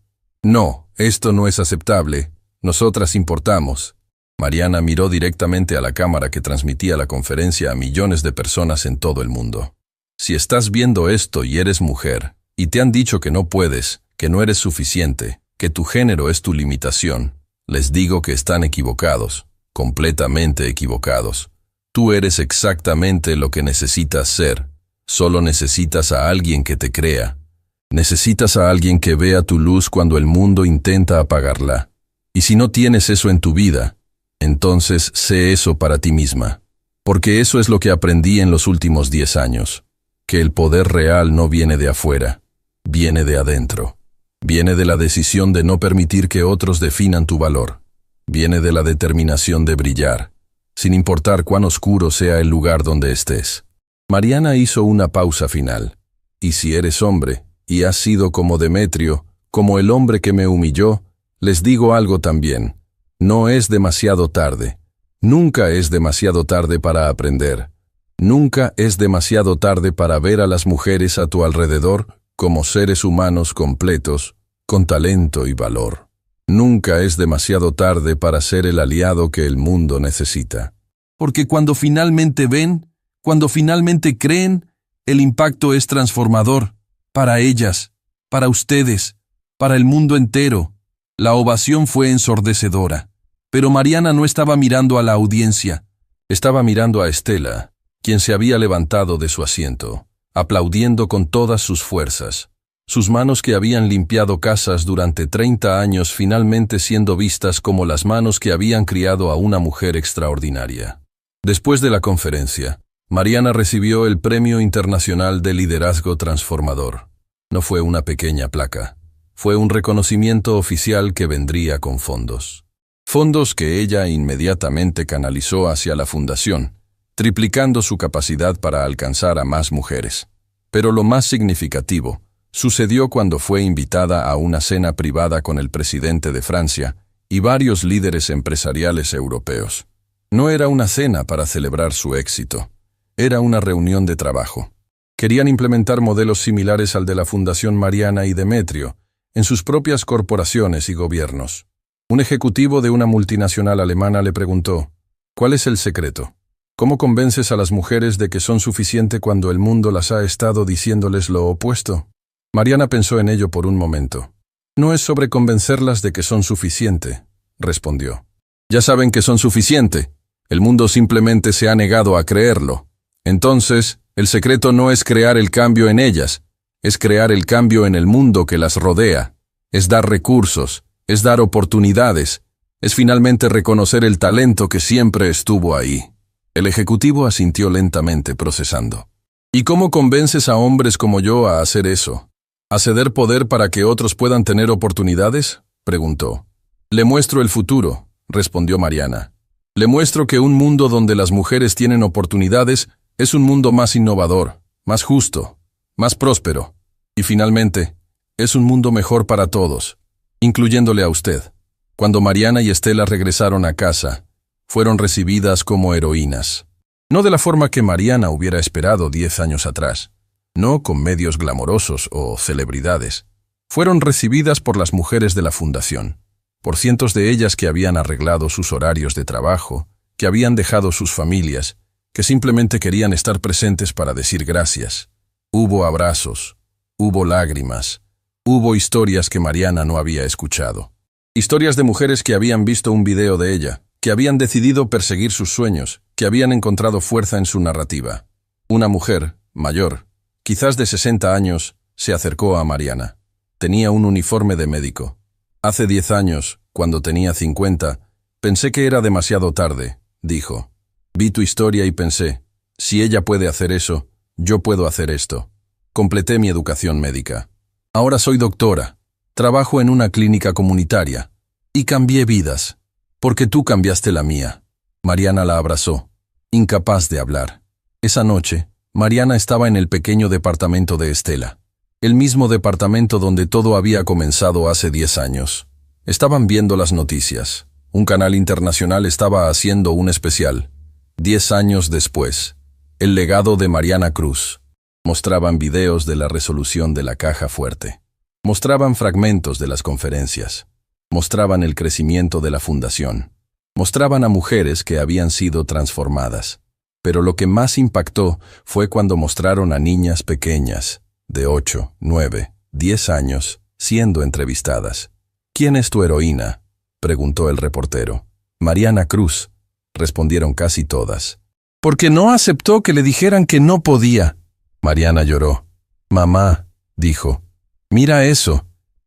A: «No, esto no es aceptable. Nosotras importamos». Mariana miró directamente a la cámara que transmitía la conferencia a millones de personas en todo el mundo. «Si estás viendo esto y eres mujer, y te han dicho que no puedes, que no eres suficiente, que tu género es tu limitación, Les digo que están equivocados, completamente equivocados. Tú eres exactamente lo que necesitas ser. Solo necesitas a alguien que te crea. Necesitas a alguien que vea tu luz cuando el mundo intenta apagarla. Y si no tienes eso en tu vida, entonces sé eso para ti misma. Porque eso es lo que aprendí en los últimos 10 años. Que el poder real no viene de afuera, viene de adentro. Viene de la decisión de no permitir que otros definan tu valor. Viene de la determinación de brillar, sin importar cuán oscuro sea el lugar donde estés. Mariana hizo una pausa final. Y si eres hombre, y has sido como Demetrio, como el hombre que me humilló, les digo algo también. No es demasiado tarde. Nunca es demasiado tarde para aprender. Nunca es demasiado tarde para ver a las mujeres a tu alrededor como seres humanos completos, con talento y valor. Nunca es demasiado tarde para ser el aliado que el mundo necesita. Porque cuando finalmente ven, cuando finalmente creen, el impacto es transformador. Para ellas, para ustedes, para el mundo entero. La ovación fue ensordecedora. Pero Mariana no estaba mirando a la audiencia. Estaba mirando a Estela, quien se había levantado de su asiento, aplaudiendo con todas sus fuerzas. Sus manos que habían limpiado casas durante 30 años finalmente siendo vistas como las manos que habían criado a una mujer extraordinaria. Después de la conferencia, Mariana recibió el Premio Internacional de Liderazgo Transformador. No fue una pequeña placa. Fue un reconocimiento oficial que vendría con fondos. Fondos que ella inmediatamente canalizó hacia la fundación, triplicando su capacidad para alcanzar a más mujeres. Pero lo más significativo sucedió cuando fue invitada a una cena privada con el presidente de Francia y varios líderes empresariales europeos. No era una cena para celebrar su éxito. Era una reunión de trabajo. Querían implementar modelos similares al de la Fundación Mariana y Demetrio en sus propias corporaciones y gobiernos. Un ejecutivo de una multinacional alemana le preguntó, ¿cuál es el secreto? ¿Cómo convences a las mujeres de que son suficiente cuando el mundo las ha estado diciéndoles lo opuesto? Mariana pensó en ello por un momento. No es sobre convencerlas de que son suficiente, respondió. Ya saben que son suficiente. El mundo simplemente se ha negado a creerlo. Entonces, el secreto no es crear el cambio en ellas, es crear el cambio en el mundo que las rodea, es dar recursos, es dar oportunidades, es finalmente reconocer el talento que siempre estuvo ahí. El ejecutivo asintió lentamente, procesando. ¿Y cómo convences a hombres como yo a hacer eso? ¿A ceder poder para que otros puedan tener oportunidades?, preguntó. Le muestro el futuro, respondió Mariana. Le muestro que un mundo donde las mujeres tienen oportunidades es un mundo más innovador, más justo, más próspero. Y finalmente, es un mundo mejor para todos, incluyéndole a usted. Cuando Mariana y Estela regresaron a casa, fueron recibidas como heroínas. No de la forma que Mariana hubiera esperado 10 años atrás. No con medios glamorosos o celebridades. Fueron recibidas por las mujeres de la fundación, por cientos de ellas que habían arreglado sus horarios de trabajo, que habían dejado sus familias, que simplemente querían estar presentes para decir gracias. Hubo abrazos, hubo lágrimas, hubo historias que Mariana no había escuchado. Historias de mujeres que habían visto un video de ella, que habían decidido perseguir sus sueños, que habían encontrado fuerza en su narrativa. Una mujer, mayor, quizás de 60 años, se acercó a Mariana. Tenía un uniforme de médico. Hace 10 años, cuando tenía 50, pensé que era demasiado tarde, dijo. Vi tu historia y pensé, si ella puede hacer eso, yo puedo hacer esto. Completé mi educación médica. Ahora soy doctora, trabajo en una clínica comunitaria, y cambié vidas, porque tú cambiaste la mía. Mariana la abrazó, incapaz de hablar. Esa noche, Mariana estaba en el pequeño departamento de Estela, el mismo departamento donde todo había comenzado hace 10 años. Estaban viendo las noticias. Un canal internacional estaba haciendo un especial. 10 años después, el legado de Mariana Cruz. Mostraban videos de la resolución de la caja fuerte. Mostraban fragmentos de las conferencias. Mostraban el crecimiento de la fundación. Mostraban a mujeres que habían sido transformadas. Pero lo que más impactó fue cuando mostraron a niñas pequeñas, de 8, 9, 10 años, siendo entrevistadas. ¿Quién es tu heroína? preguntó el reportero. Mariana Cruz, respondieron casi todas. Porque no aceptó que le dijeran que no podía. Mariana lloró. Mamá, dijo, mira eso.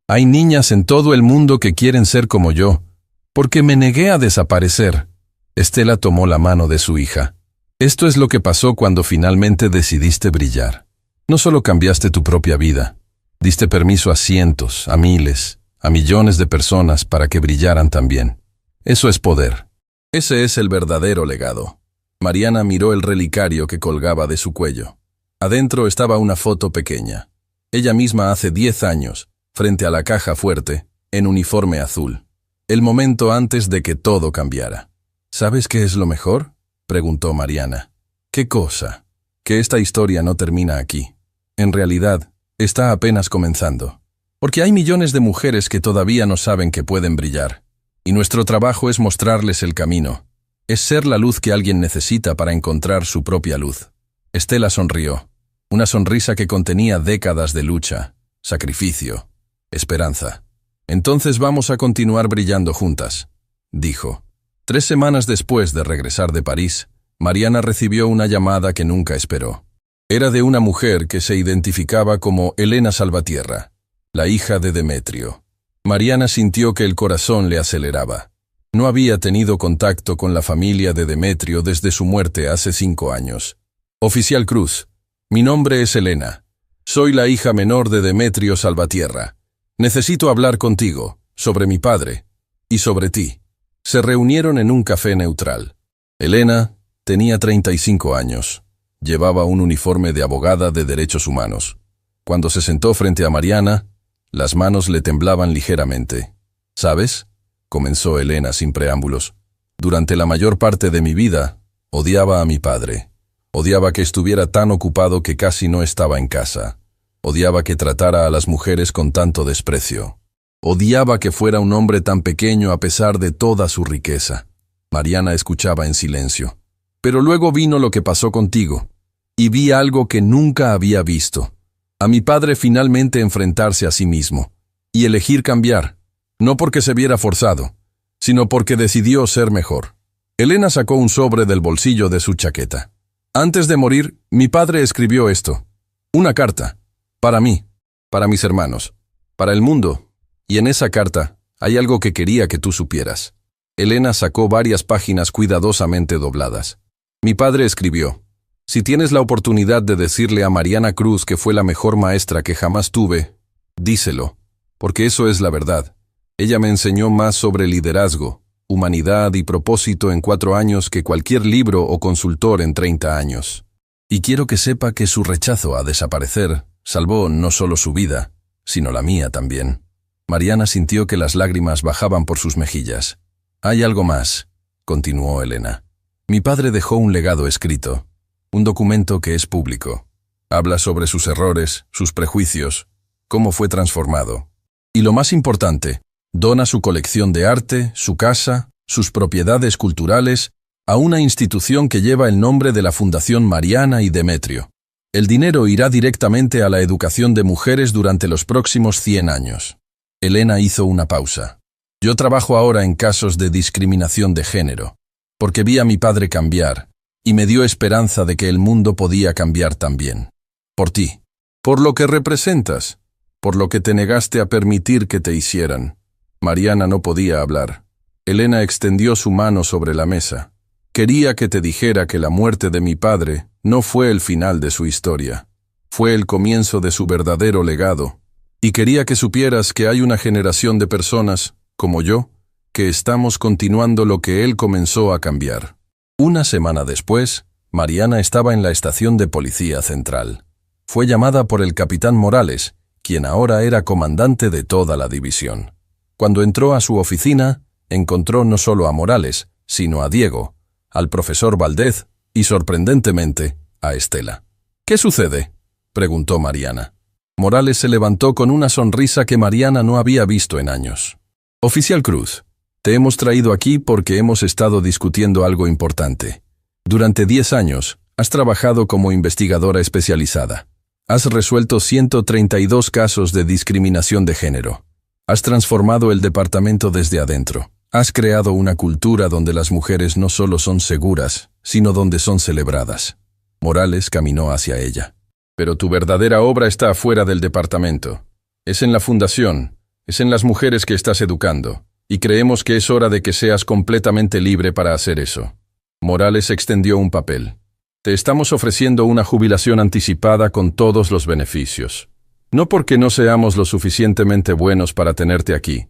A: Hay niñas en todo el mundo que quieren ser como yo. Porque me negué a desaparecer. Estela tomó la mano de su hija. Esto es lo que pasó cuando finalmente decidiste brillar. No solo cambiaste tu propia vida, diste permiso a cientos, a miles, a millones de personas para que brillaran también. Eso es poder. Ese es el verdadero legado. Mariana miró el relicario que colgaba de su cuello. Adentro estaba una foto pequeña. Ella misma hace 10 años, frente a la caja fuerte, en uniforme azul. El momento antes de que todo cambiara. ¿Sabes qué es lo mejor?, preguntó Mariana. ¿Qué cosa? Que esta historia no termina aquí. En realidad, está apenas comenzando. Porque hay millones de mujeres que todavía no saben que pueden brillar. Y nuestro trabajo es mostrarles el camino. Es ser la luz que alguien necesita para encontrar su propia luz. Estela sonrió. Una sonrisa que contenía décadas de lucha, sacrificio, esperanza. Entonces vamos a continuar brillando juntas, dijo. 3 semanas después de regresar de París, Mariana recibió una llamada que nunca esperó. Era de una mujer que se identificaba como Elena Salvatierra, la hija de Demetrio. Mariana sintió que el corazón le aceleraba. No había tenido contacto con la familia de Demetrio desde su muerte hace 5 años. Oficial Cruz, mi nombre es Elena. Soy la hija menor de Demetrio Salvatierra. Necesito hablar contigo, sobre mi padre, y sobre ti. Se reunieron en un café neutral. Elena tenía 35 años. Llevaba un uniforme de abogada de derechos humanos. Cuando se sentó frente a Mariana, las manos le temblaban ligeramente. ¿Sabes?, comenzó Elena sin preámbulos. Durante la mayor parte de mi vida, odiaba a mi padre. Odiaba que estuviera tan ocupado que casi no estaba en casa. Odiaba que tratara a las mujeres con tanto desprecio. Odiaba que fuera un hombre tan pequeño a pesar de toda su riqueza. Mariana escuchaba en silencio. Pero luego vino lo que pasó contigo, y vi algo que nunca había visto. A mi padre finalmente enfrentarse a sí mismo, y elegir cambiar, no porque se viera forzado, sino porque decidió ser mejor. Elena sacó un sobre del bolsillo de su chaqueta. Antes de morir, mi padre escribió esto. Una carta. Para mí, para mis hermanos, para el mundo. Y en esa carta hay algo que quería que tú supieras. Elena sacó varias páginas cuidadosamente dobladas. Mi padre escribió: si tienes la oportunidad de decirle a Mariana Cruz que fue la mejor maestra que jamás tuve, díselo, porque eso es la verdad. Ella me enseñó más sobre liderazgo, humanidad y propósito en 4 años que cualquier libro o consultor en 30 años. Y quiero que sepa que su rechazo a desaparecer salvó no solo su vida, sino la mía también. Mariana sintió que las lágrimas bajaban por sus mejillas. Hay algo más, continuó Elena. Mi padre dejó un legado escrito, un documento que es público. Habla sobre sus errores, sus prejuicios, cómo fue transformado. Y lo más importante, dona su colección de arte, su casa, sus propiedades culturales, a una institución que lleva el nombre de la Fundación Mariana y Demetrio. El dinero irá directamente a la educación de mujeres durante los próximos 100 años. Elena hizo una pausa. Yo trabajo ahora en casos de discriminación de género, porque vi a mi padre cambiar, y me dio esperanza de que el mundo podía cambiar también. Por ti, por lo que representas, por lo que te negaste a permitir que te hicieran. Mariana no podía hablar. Elena extendió su mano sobre la mesa. Quería que te dijera que la muerte de mi padre no fue el final de su historia. Fue el comienzo de su verdadero legado. Y quería que supieras que hay una generación de personas, como yo, que estamos continuando lo que él comenzó a cambiar. Una semana después, Mariana estaba en la estación de policía central. Fue llamada por el capitán Morales, quien ahora era comandante de toda la división. Cuando entró a su oficina, encontró no solo a Morales, sino a Diego, al profesor Valdez y, sorprendentemente, a Estela. ¿Qué sucede?, preguntó Mariana. Morales se levantó con una sonrisa que Mariana no había visto en años. Oficial Cruz, te hemos traído aquí porque hemos estado discutiendo algo importante. Durante 10 años, has trabajado como investigadora especializada. Has resuelto 132 casos de discriminación de género. Has transformado el departamento desde adentro. Has creado una cultura donde las mujeres no solo son seguras, sino donde son celebradas. Morales caminó hacia ella. Pero tu verdadera obra está afuera del departamento. Es en la fundación, es en las mujeres que estás educando, y creemos que es hora de que seas completamente libre para hacer eso. Morales extendió un papel. Te estamos ofreciendo una jubilación anticipada con todos los beneficios. No porque no seamos lo suficientemente buenos para tenerte aquí,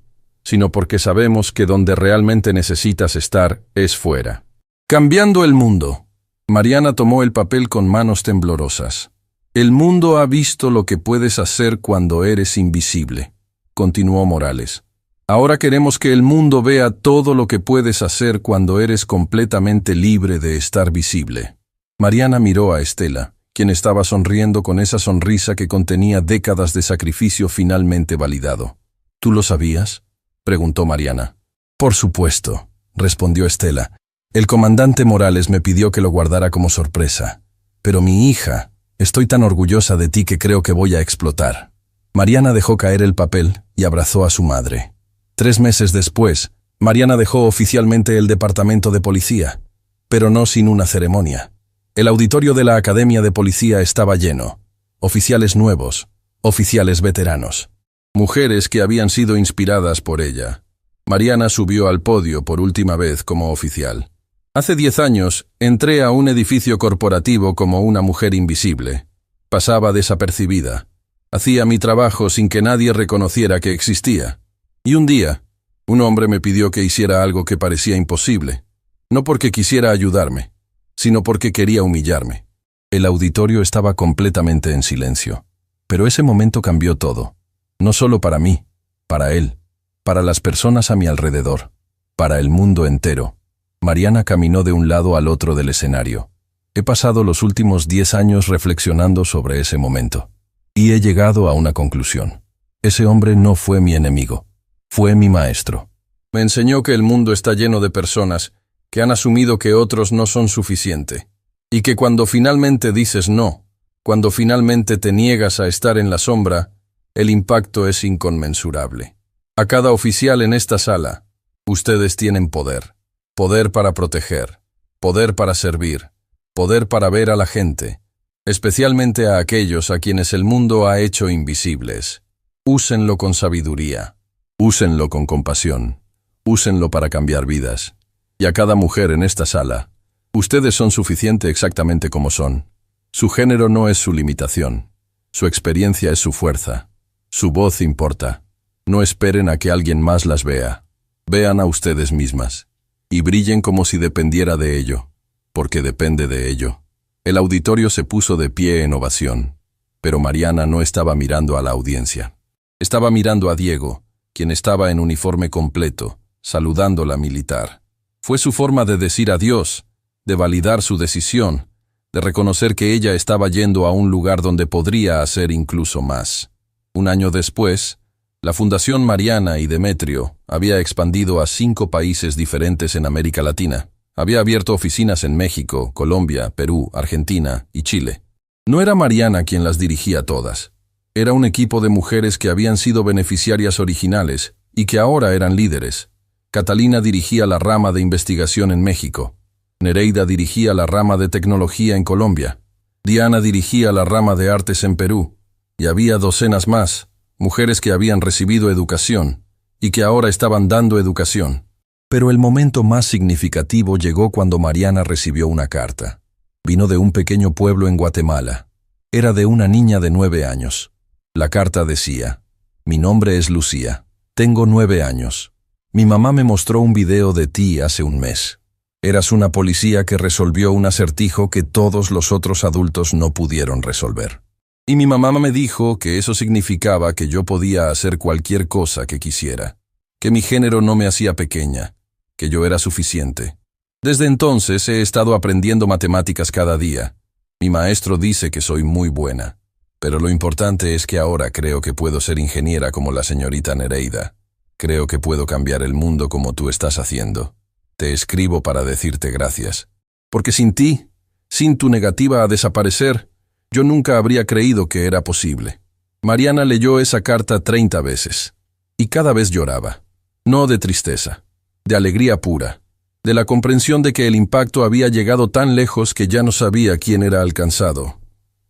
A: sino porque sabemos que donde realmente necesitas estar es fuera. Cambiando el mundo. Mariana tomó el papel con manos temblorosas. El mundo ha visto lo que puedes hacer cuando eres invisible, continuó Morales. Ahora queremos que el mundo vea todo lo que puedes hacer cuando eres completamente libre de estar visible. Mariana miró a Estela, quien estaba sonriendo con esa sonrisa que contenía décadas de sacrificio finalmente validado. ¿Tú lo sabías?, preguntó Mariana. Por supuesto, respondió Estela. El comandante Morales me pidió que lo guardara como sorpresa. Pero mi hija, estoy tan orgullosa de ti que creo que voy a explotar. Mariana dejó caer el papel y abrazó a su madre. 3 meses después, Mariana dejó oficialmente el departamento de policía, pero no sin una ceremonia. El auditorio de la Academia de Policía estaba lleno. Oficiales nuevos, oficiales veteranos. Mujeres que habían sido inspiradas por ella. Mariana subió al podio por última vez como oficial. Hace 10 años, entré a un edificio corporativo como una mujer invisible. Pasaba desapercibida. Hacía mi trabajo sin que nadie reconociera que existía. Y un día, un hombre me pidió que hiciera algo que parecía imposible. No porque quisiera ayudarme, sino porque quería humillarme. El auditorio estaba completamente en silencio. Pero ese momento cambió todo. No solo para mí, para él, para las personas a mi alrededor, para el mundo entero. Mariana caminó de un lado al otro del escenario. He pasado los últimos 10 años reflexionando sobre ese momento. Y he llegado a una conclusión. Ese hombre no fue mi enemigo. Fue mi maestro. Me enseñó que el mundo está lleno de personas que han asumido que otros no son suficiente. Y que cuando finalmente dices no, cuando finalmente te niegas a estar en la sombra, el impacto es inconmensurable. A cada oficial en esta sala, ustedes tienen poder. Poder para proteger, poder para servir, poder para ver a la gente, especialmente a aquellos a quienes el mundo ha hecho invisibles. Úsenlo con sabiduría, úsenlo con compasión, úsenlo para cambiar vidas. Y a cada mujer en esta sala, ustedes son suficiente exactamente como son. Su género no es su limitación, su experiencia es su fuerza, su voz importa. No esperen a que alguien más las vea, vean a ustedes mismas. Y brillen como si dependiera de ello, porque depende de ello. El auditorio se puso de pie en ovación, pero Mariana no estaba mirando a la audiencia. Estaba mirando a Diego, quien estaba en uniforme completo, saludándola militar. Fue su forma de decir adiós, de validar su decisión, de reconocer que ella estaba yendo a un lugar donde podría hacer incluso más. Un año después, la Fundación Mariana y Demetrio había expandido a 5 países diferentes en América Latina. Había abierto oficinas en México, Colombia, Perú, Argentina y Chile. No era Mariana quien las dirigía todas. Era un equipo de mujeres que habían sido beneficiarias originales y que ahora eran líderes. Catalina dirigía la rama de investigación en México. Nereida dirigía la rama de tecnología en Colombia. Diana dirigía la rama de artes en Perú. Y había docenas más. Mujeres que habían recibido educación y que ahora estaban dando educación. Pero el momento más significativo llegó cuando Mariana recibió una carta. Vino de un pequeño pueblo en Guatemala. Era de una niña de 9 años. La carta decía: mi nombre es Lucía. Tengo 9 años. Mi mamá me mostró un video de ti hace un mes. Eras una policía que resolvió un acertijo que todos los otros adultos no pudieron resolver. Y mi mamá me dijo que eso significaba que yo podía hacer cualquier cosa que quisiera, que mi género no me hacía pequeña, que yo era suficiente. Desde entonces he estado aprendiendo matemáticas cada día. Mi maestro dice que soy muy buena, pero lo importante es que ahora creo que puedo ser ingeniera como la señorita Nereida. Creo que puedo cambiar el mundo como tú estás haciendo. Te escribo para decirte gracias. Porque sin ti, sin tu negativa a desaparecer, yo nunca habría creído que era posible. Mariana leyó esa carta 30 veces. Y cada vez lloraba. No de tristeza, de alegría pura, de la comprensión de que el impacto había llegado tan lejos que ya no sabía quién era alcanzado.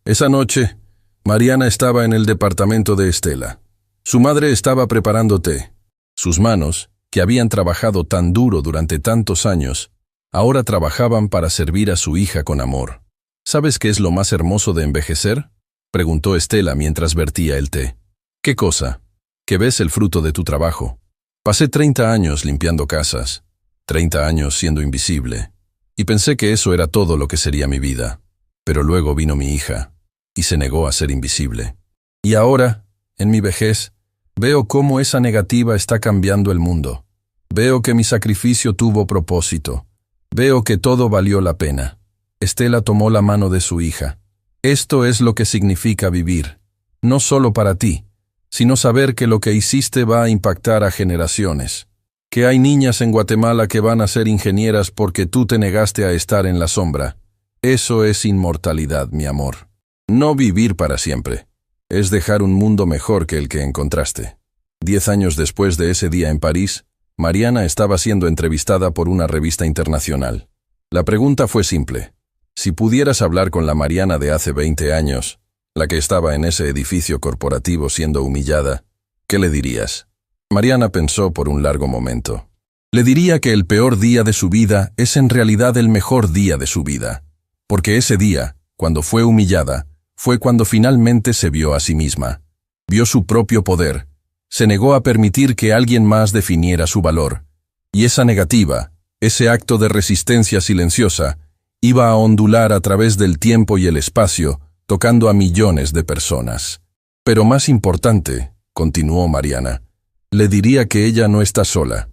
A: Esa noche, Mariana estaba en el departamento de Estela. Su madre estaba preparando té. Sus manos, que habían trabajado tan duro durante tantos años, ahora trabajaban para servir a su hija con amor. ¿Sabes qué es lo más hermoso de envejecer?, preguntó Estela mientras vertía el té. ¿Qué cosa? Que ves el fruto de tu trabajo. Pasé 30 años limpiando casas, 30 años siendo invisible, y pensé que eso era todo lo que sería mi vida. Pero luego vino mi hija, y se negó a ser invisible. Y ahora, en mi vejez, veo cómo esa negativa está cambiando el mundo. Veo que mi sacrificio tuvo propósito. Veo que todo valió la pena. Estela tomó la mano de su hija. Esto es lo que significa vivir, no solo para ti, sino saber que lo que hiciste va a impactar a generaciones. Que hay niñas en Guatemala que van a ser ingenieras porque tú te negaste a estar en la sombra. Eso es inmortalidad, mi amor. No vivir para siempre. Es dejar un mundo mejor que el que encontraste. 10 años después de ese día en París, Mariana estaba siendo entrevistada por una revista internacional. La pregunta fue simple. Si pudieras hablar con la Mariana de hace 20 años, la que estaba en ese edificio corporativo siendo humillada, ¿qué le dirías? Mariana pensó por un largo momento. Le diría que el peor día de su vida es en realidad el mejor día de su vida, porque ese día, cuando fue humillada, fue cuando finalmente se vio a sí misma. Vio su propio poder, se negó a permitir que alguien más definiera su valor, y esa negativa, ese acto de resistencia silenciosa, iba a ondular a través del tiempo y el espacio, tocando a millones de personas. Pero más importante, continuó Mariana, le diría que ella no está sola,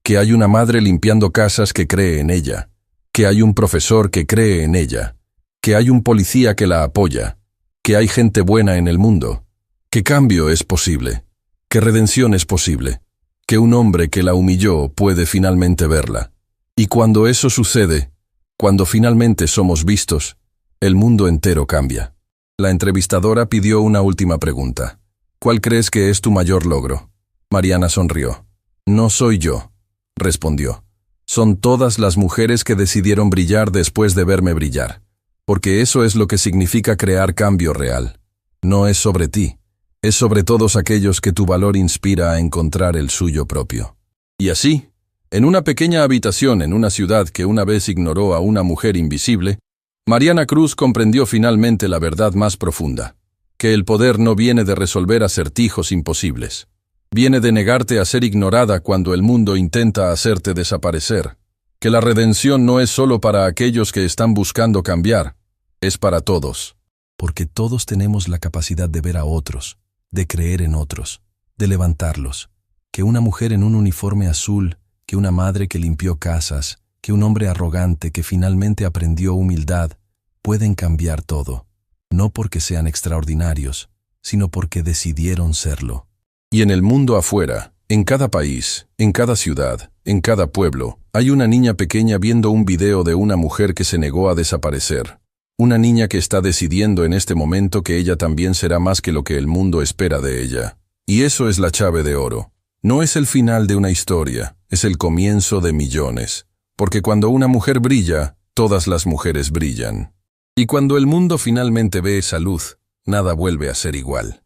A: que hay una madre limpiando casas que cree en ella, que hay un profesor que cree en ella, que hay un policía que la apoya, que hay gente buena en el mundo, que cambio es posible, que redención es posible, que un hombre que la humilló puede finalmente verla. Y cuando eso sucede, cuando finalmente somos vistos, el mundo entero cambia. La entrevistadora pidió una última pregunta. ¿Cuál crees que es tu mayor logro? Mariana sonrió. No soy yo, respondió. Son todas las mujeres que decidieron brillar después de verme brillar. Porque eso es lo que significa crear cambio real. No es sobre ti, es sobre todos aquellos que tu valor inspira a encontrar el suyo propio. Y así, en una pequeña habitación en una ciudad que una vez ignoró a una mujer invisible, Mariana Cruz comprendió finalmente la verdad más profunda, que el poder no viene de resolver acertijos imposibles. Viene de negarte a ser ignorada cuando el mundo intenta hacerte desaparecer, que la redención no es solo para aquellos que están buscando cambiar, es para todos. Porque todos tenemos la capacidad de ver a otros, de creer en otros, de levantarlos. Que una mujer en un uniforme azul, que una madre que limpió casas, que un hombre arrogante que finalmente aprendió humildad, pueden cambiar todo. No porque sean extraordinarios, sino porque decidieron serlo. Y en el mundo afuera, en cada país, en cada ciudad, en cada pueblo, hay una niña pequeña viendo un video de una mujer que se negó a desaparecer. Una niña que está decidiendo en este momento que ella también será más que lo que el mundo espera de ella. Y eso es la llave de oro. No es el final de una historia, es el comienzo de millones. Porque cuando una mujer brilla, todas las mujeres brillan. Y cuando el mundo finalmente ve esa luz, nada vuelve a ser igual.